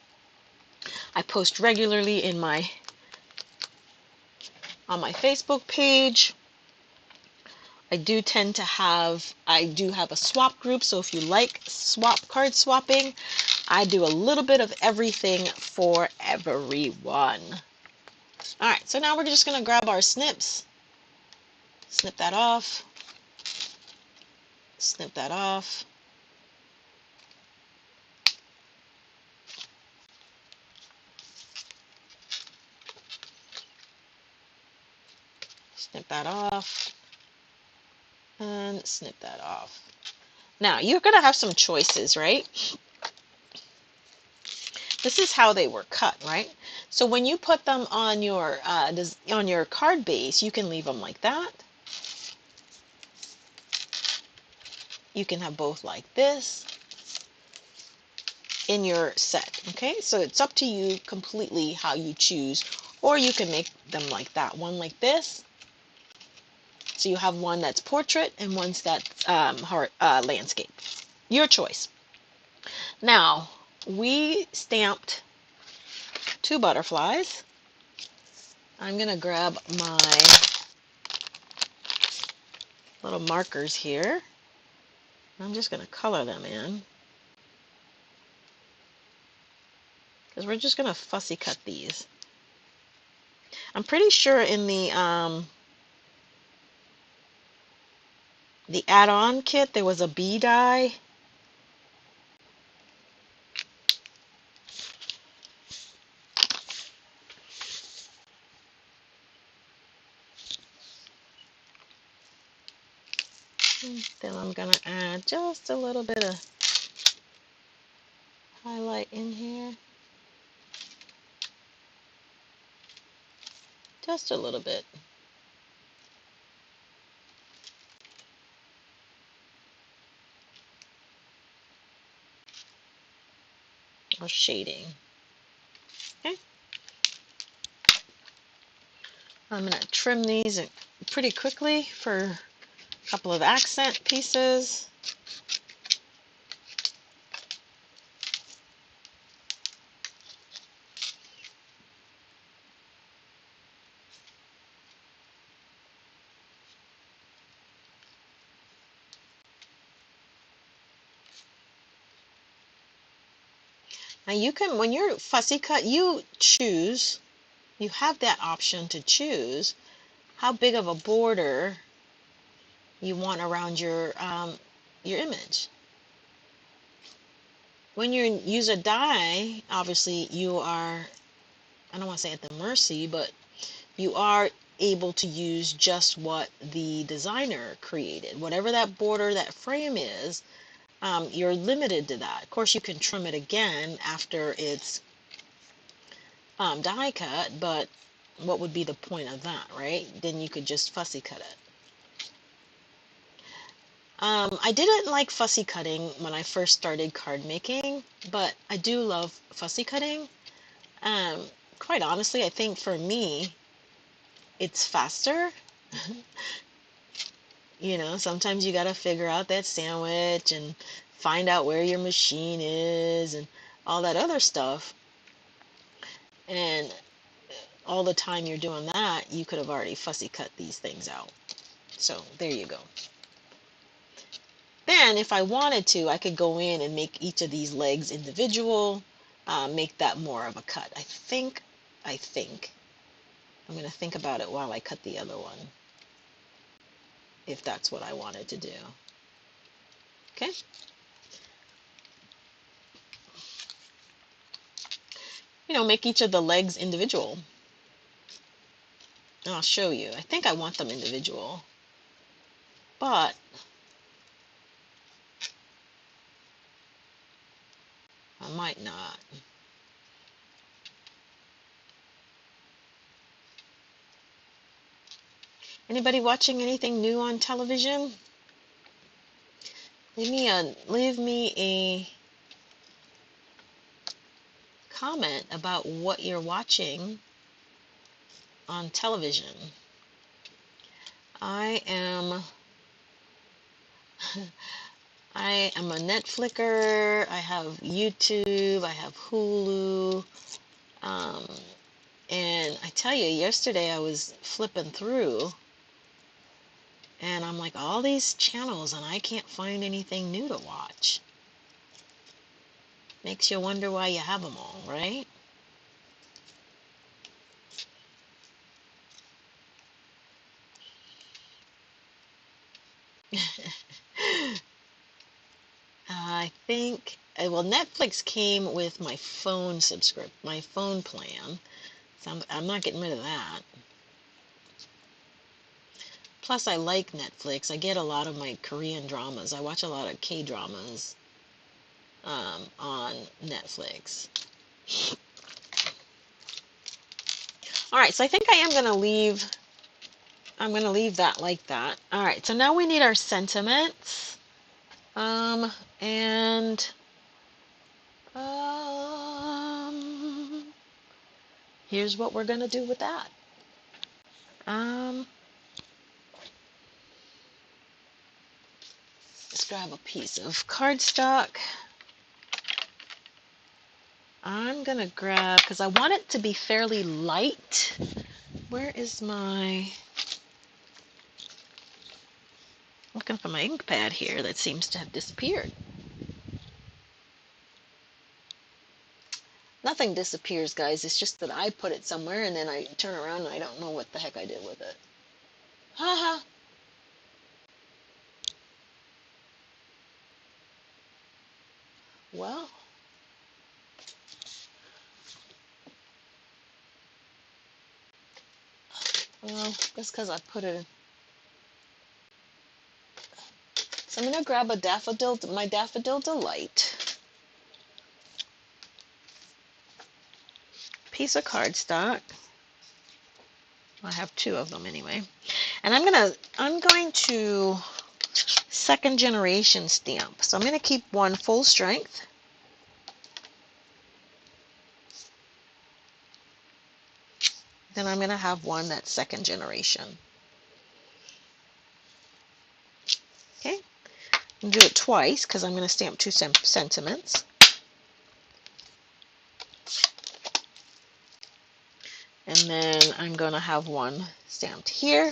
I post regularly on my Facebook page. I do have a swap group, so if you like card swapping, I do a little bit of everything for everyone. Alright, so now we're just going to grab our snips, snip that off, snip that off, snip that off, and snip that off. Now, you're going to have some choices, right? This is how they were cut, right? So when you put them on your card base, you can leave them like that. You can have both like this in your set, okay? So it's up to you completely how you choose, or you can make them like that. One like this. So you have one that's portrait and one's that's landscape. Your choice. Now, we stamped 2 butterflies. I'm going to grab my little markers here. I'm just going to color them in, because we're just going to fussy cut these. I'm pretty sure in the add-on kit there was a bee die. Then I'm going to add just a little bit of highlight in here. Just a little bit. Or shading. Okay. I'm going to trim these pretty quickly for a couple of accent pieces. Now you can, when you're fussy cut, you have that option to choose how big of a border you want around your image. When you use a die, obviously you are, I don't want to say at the mercy, but you are able to use just what the designer created. Whatever that border, that frame is, you're limited to that. Of course, you can trim it again after it's die cut, but what would be the point of that, right? Then you could just fussy cut it. I didn't like fussy cutting when I first started card making, but I do love fussy cutting. Quite honestly, I think for me, it's faster. You know, sometimes you got to figure out that sandwich and find out where your machine is and all that other stuff. And all the time you're doing that, you could have already fussy cut these things out. So there you go. Then if I wanted to, I could go in and make each of these legs individual. make that more of a cut. I think I'm going to think about it while I cut the other one, if that's what I wanted to do. Okay. You know, make each of the legs individual. And I'll show you. I think I want them individual, but I might not. Anybody watching anything new on television? Leave me a comment about what you're watching on television. I am a Netflixer. I have YouTube. I have Hulu. And I tell you, yesterday I was flipping through, and I'm like, all these channels, and I can't find anything new to watch. Makes you wonder why you have them all, right? I think, well, Netflix came with my phone my phone plan, so I'm not getting rid of that. Plus, I like Netflix. I get a lot of my Korean dramas. I watch a lot of K-dramas on Netflix. All right, so I think I am going to leave. I'm going to leave that like that. All right, so now we need our sentiments. And here's what we're going to do with that. Let's grab a piece of cardstock. I'm going to grab, because I want it to be fairly light. Where is my... Looking for my ink pad here that seems to have disappeared. Nothing disappears, guys. It's just that I put it somewhere and then I turn around and I don't know what the heck I did with it. Haha. Well, that's because I put it in. So I'm going to grab my Daffodil Delight. Piece of cardstock. I have two of them anyway. And I'm going to second generation stamp. So I'm going to keep one full strength. Then I'm going to have one that's second generation. Okay, and do it twice because I'm going to stamp two sentiments. And then I'm going to have one stamped here.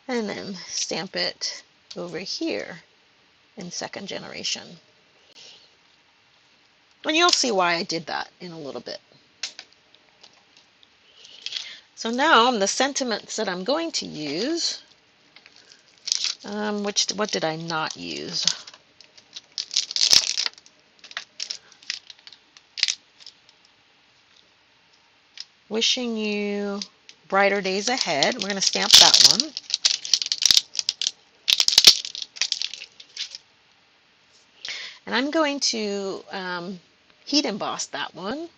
And then stamp it over here in second generation. And you'll see why I did that in a little bit. So now the sentiments that I'm going to use, what did I not use? Wishing you brighter days ahead. We're going to stamp that one. And I'm going to heat emboss that one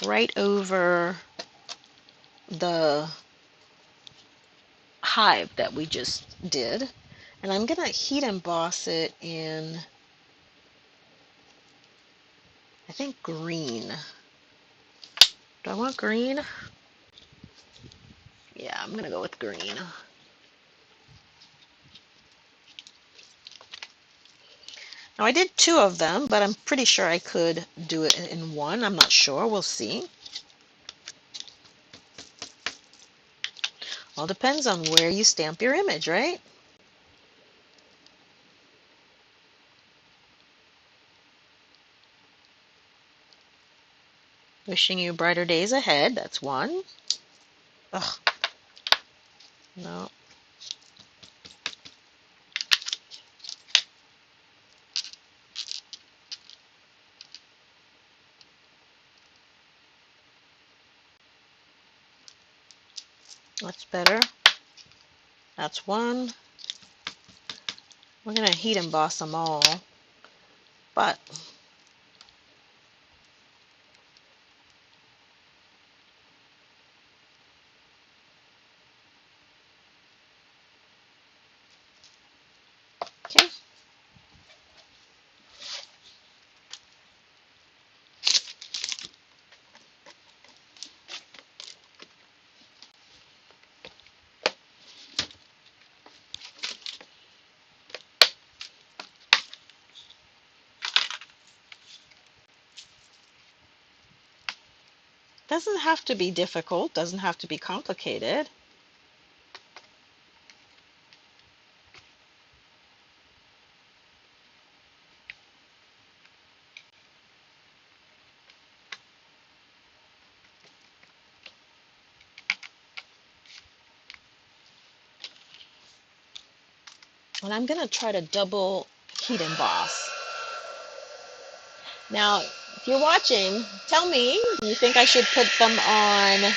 right over the hive that we just did. And I'm going to heat emboss it in, I think, green. Do I want green? Yeah, I'm going to go with green. Now I did two of them, but I'm pretty sure I could do it in one. I'm not sure. We'll see. All depends on where you stamp your image, right? Wishing you brighter days ahead. That's one. Ugh, no. That's better. That's one. We're going to heat emboss them all. But okay. Doesn't have to be difficult, doesn't have to be complicated. And I'm going to try to double heat emboss. Now, if you're watching, tell me, do you think I should put them on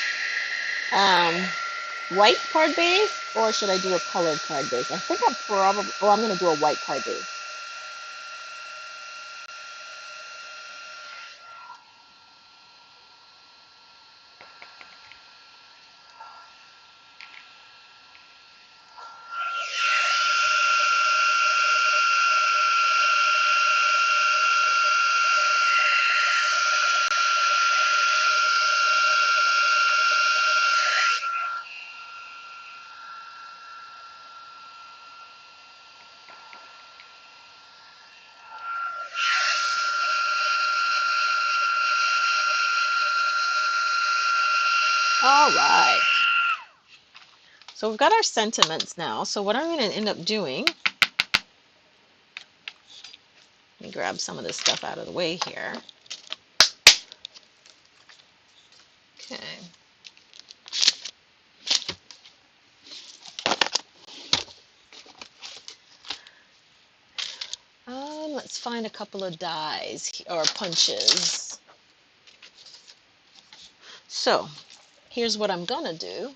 white card base, or should I do a colored card base? I think I'm probably, oh, I'm going to do a white card base. All right. So we've got our sentiments now. So what I'm going to end up doing, let me grab some of this stuff out of the way here. Okay. Let's find a couple of dies or punches. So here's what I'm going to do.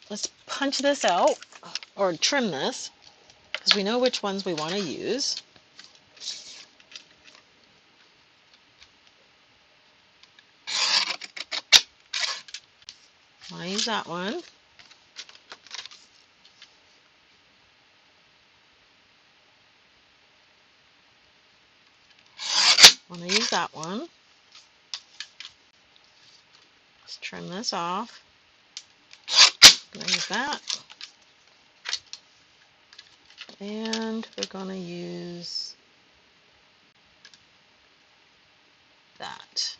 Let's punch this out or trim this because we know which ones we want to use. I want to use that one. I want to use that one. Let's trim this off. I'm going to use that. And we're going to use that.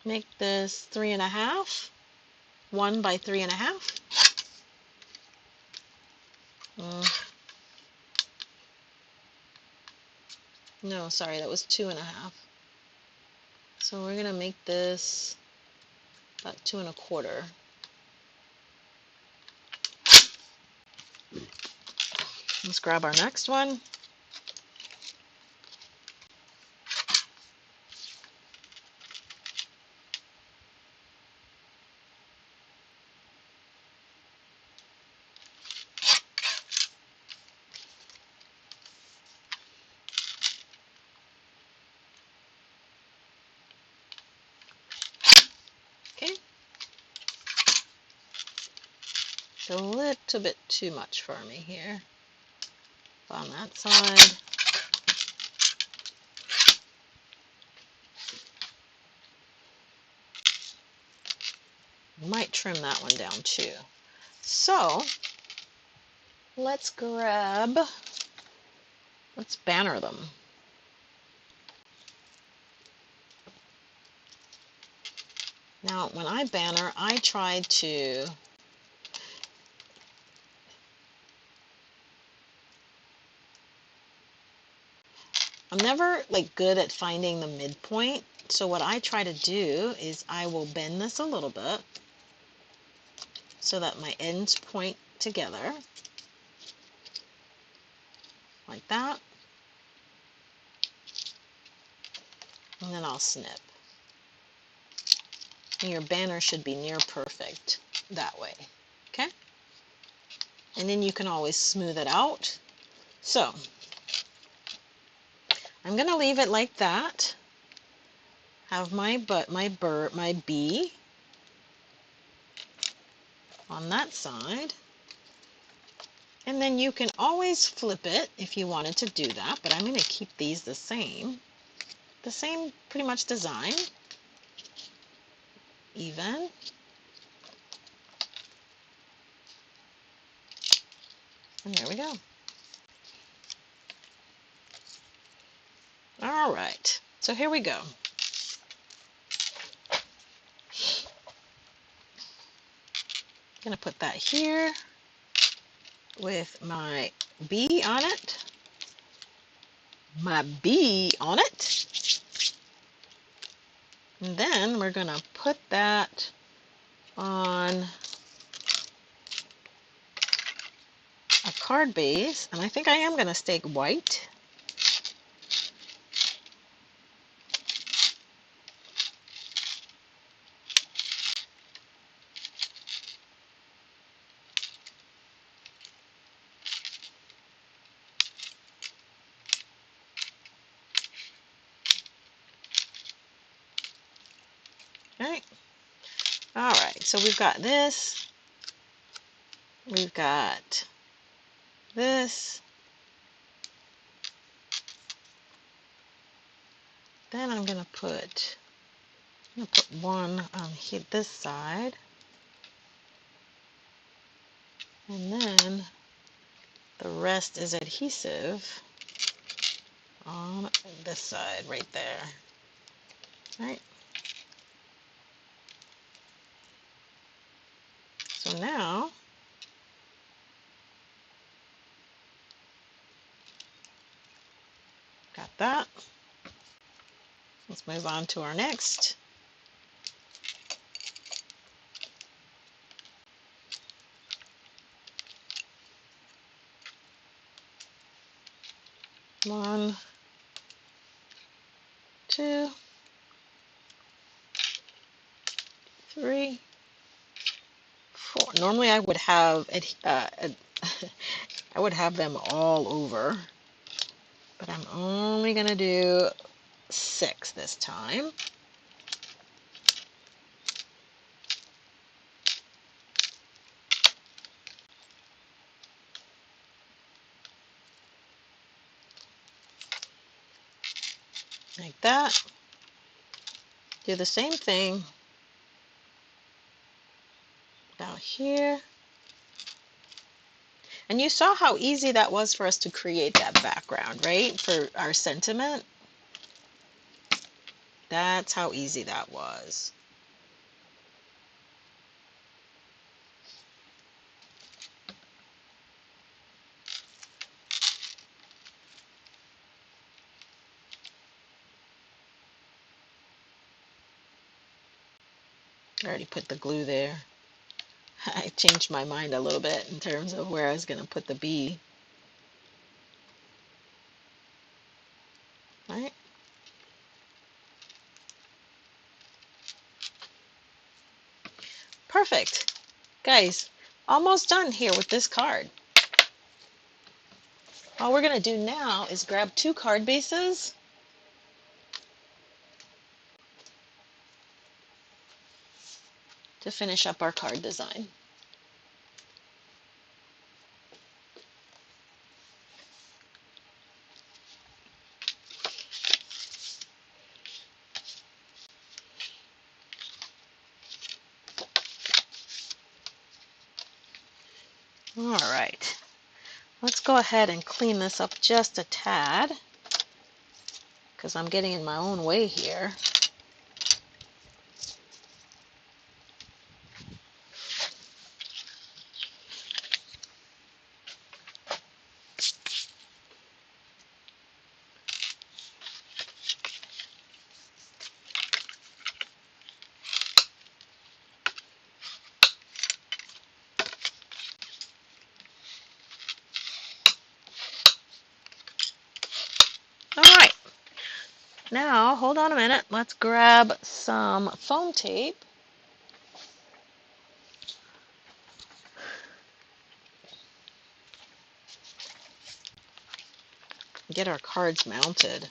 Make this 3.5. 1 by 3.5. No, sorry, that was 2.5. So we're going to make this about 2.25. Let's grab our next one. Okay. A little bit too much for me here on that side. Might trim that one down too. So let's banner them. Now, when I banner, I try to I'm never like good at finding the midpoint. So what I try to do is I will bend this a little bit so that my ends point together like that. And then I'll snip. And your banner should be near perfect that way. Okay? And then you can always smooth it out. So I'm going to leave it like that. Have my bee on that side. And then you can always flip it if you wanted to do that, but I'm going to keep these the same pretty much design, even. And there we go. All right, so here we go. I'm going to put that here with my bee on it. And then we're going to put that on a card base, and I think I am going to stake white. Okay. All right, so we've got this. We've got this. Then I'm going to put one on this side. And then the rest is adhesive on this side right there. Right? So now got that. Let's move on to our next. One, two, three, four. Normally I would have I would have them all over, but I'm only going to do 6 this time. Like that. Do the same thing down here. And you saw how easy that was for us to create that background, right? For our sentiment. That's how easy that was. I already put the glue there. I changed my mind a little bit in terms of where I was going to put the bee. Right? Perfect. Guys, almost done here with this card. All we're going to do now is grab 2 card bases. To finish up our card design. All right, let's go ahead and clean this up just a tad because I'm getting in my own way here. Now, hold on a minute. Let's grab some foam tape. Get our cards mounted.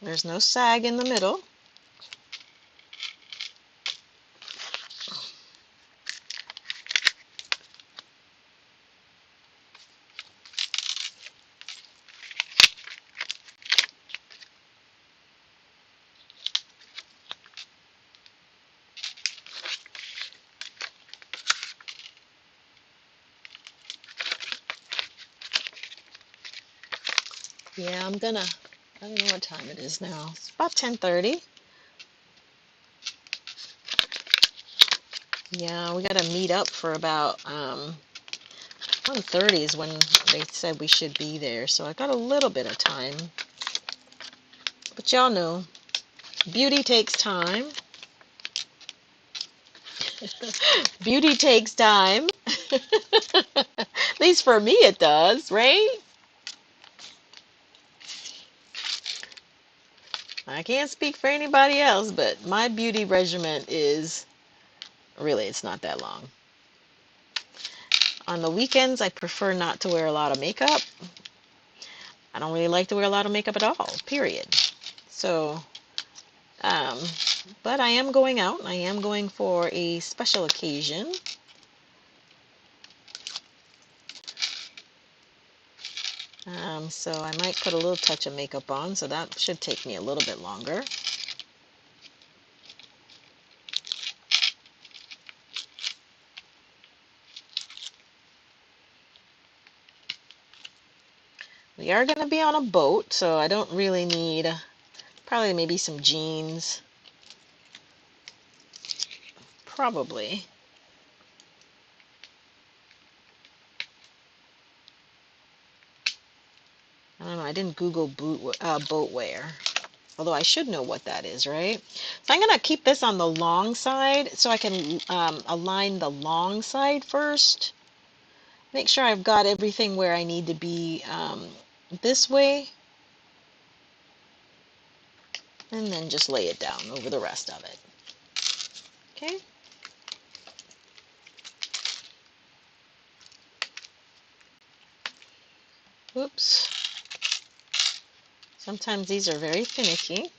There's no sag in the middle. Yeah, I don't know what time it is now. It's about 10:30. Yeah, we got to meet up for about 1:30 is when they said we should be there. So I got a little bit of time. But y'all know, beauty takes time. Beauty takes time. At least for me it does, right? I can't speak for anybody else, but my beauty regimen is really, it's not that long. On the weekends, I prefer not to wear a lot of makeup. I don't really like to wear a lot of makeup at all, period. So, um, but I am going out. I am going for a special occasion. So I might put a little touch of makeup on, so that should take me a little bit longer. We are going to be on a boat, so I don't really need, probably maybe some jeans. Probably. I don't know, I didn't Google boat wear. Although I should know what that is, right? So I'm going to keep this on the long side so I can align the long side first. Make sure I've got everything where I need to be this way. And then just lay it down over the rest of it. Okay? Oops. Sometimes these are very finicky.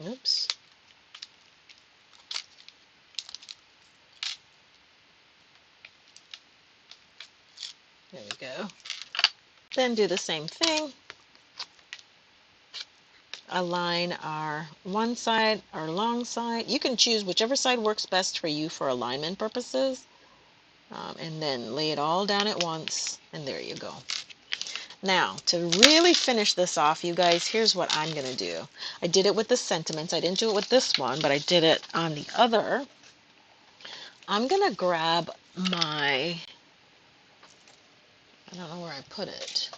Oops. There we go. Then do the same thing. Align our one side, our long side. You can choose whichever side works best for you for alignment purposes. And then lay it all down at once, and there you go. Now, to really finish this off, you guys, here's what I'm going to do. I did it with the sentiments. I didn't do it with this one, but I did it on the other. I'm going to grab my, I don't know where I put it.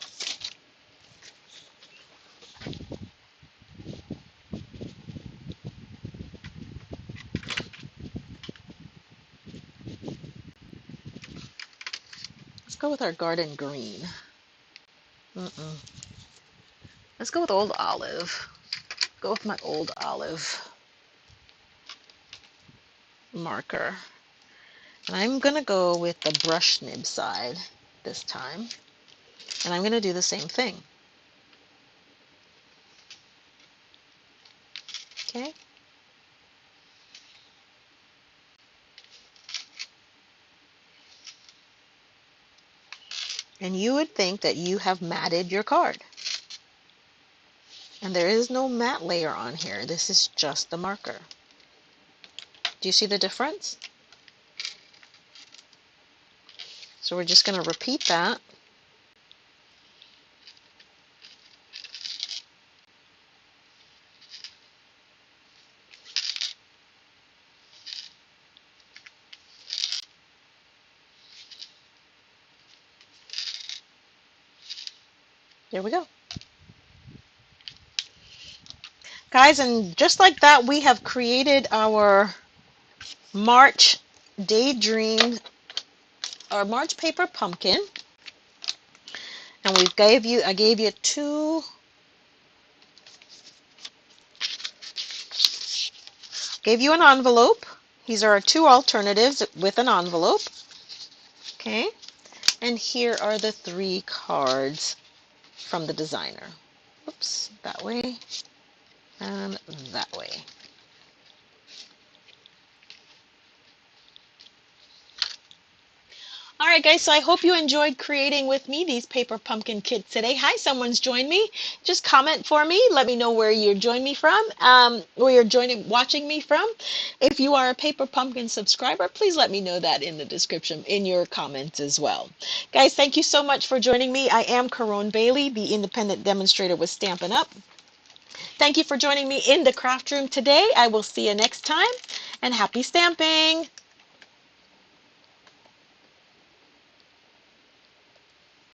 Let's go with our garden green. Let's go with old olive. Go with my old olive marker. And I'm going to go with the brush nib side this time. And I'm going to do the same thing. Okay? And you would think that you have matted your card. And there is no matte layer on here. This is just the marker. Do you see the difference? So we're just going to repeat that. There we go. Guys, and just like that, we have created our March Daydream, our March paper pumpkin. And I gave you an envelope. These are our two alternatives with an envelope. Okay. And here are the 3 cards from the designer. Oops, that way and that way. All right, guys, so I hope you enjoyed creating with me these paper pumpkin kits today. Hi, someone's joined me. Just comment for me. Let me know where you're joining me from, where you're watching me from. If you are a paper pumpkin subscriber, please let me know that in the description, in your comments as well. Guys, thank you so much for joining me. I am Caron Bailey, the independent demonstrator with Stampin' Up. Thank you for joining me in the craft room today. I will see you next time, and happy stamping!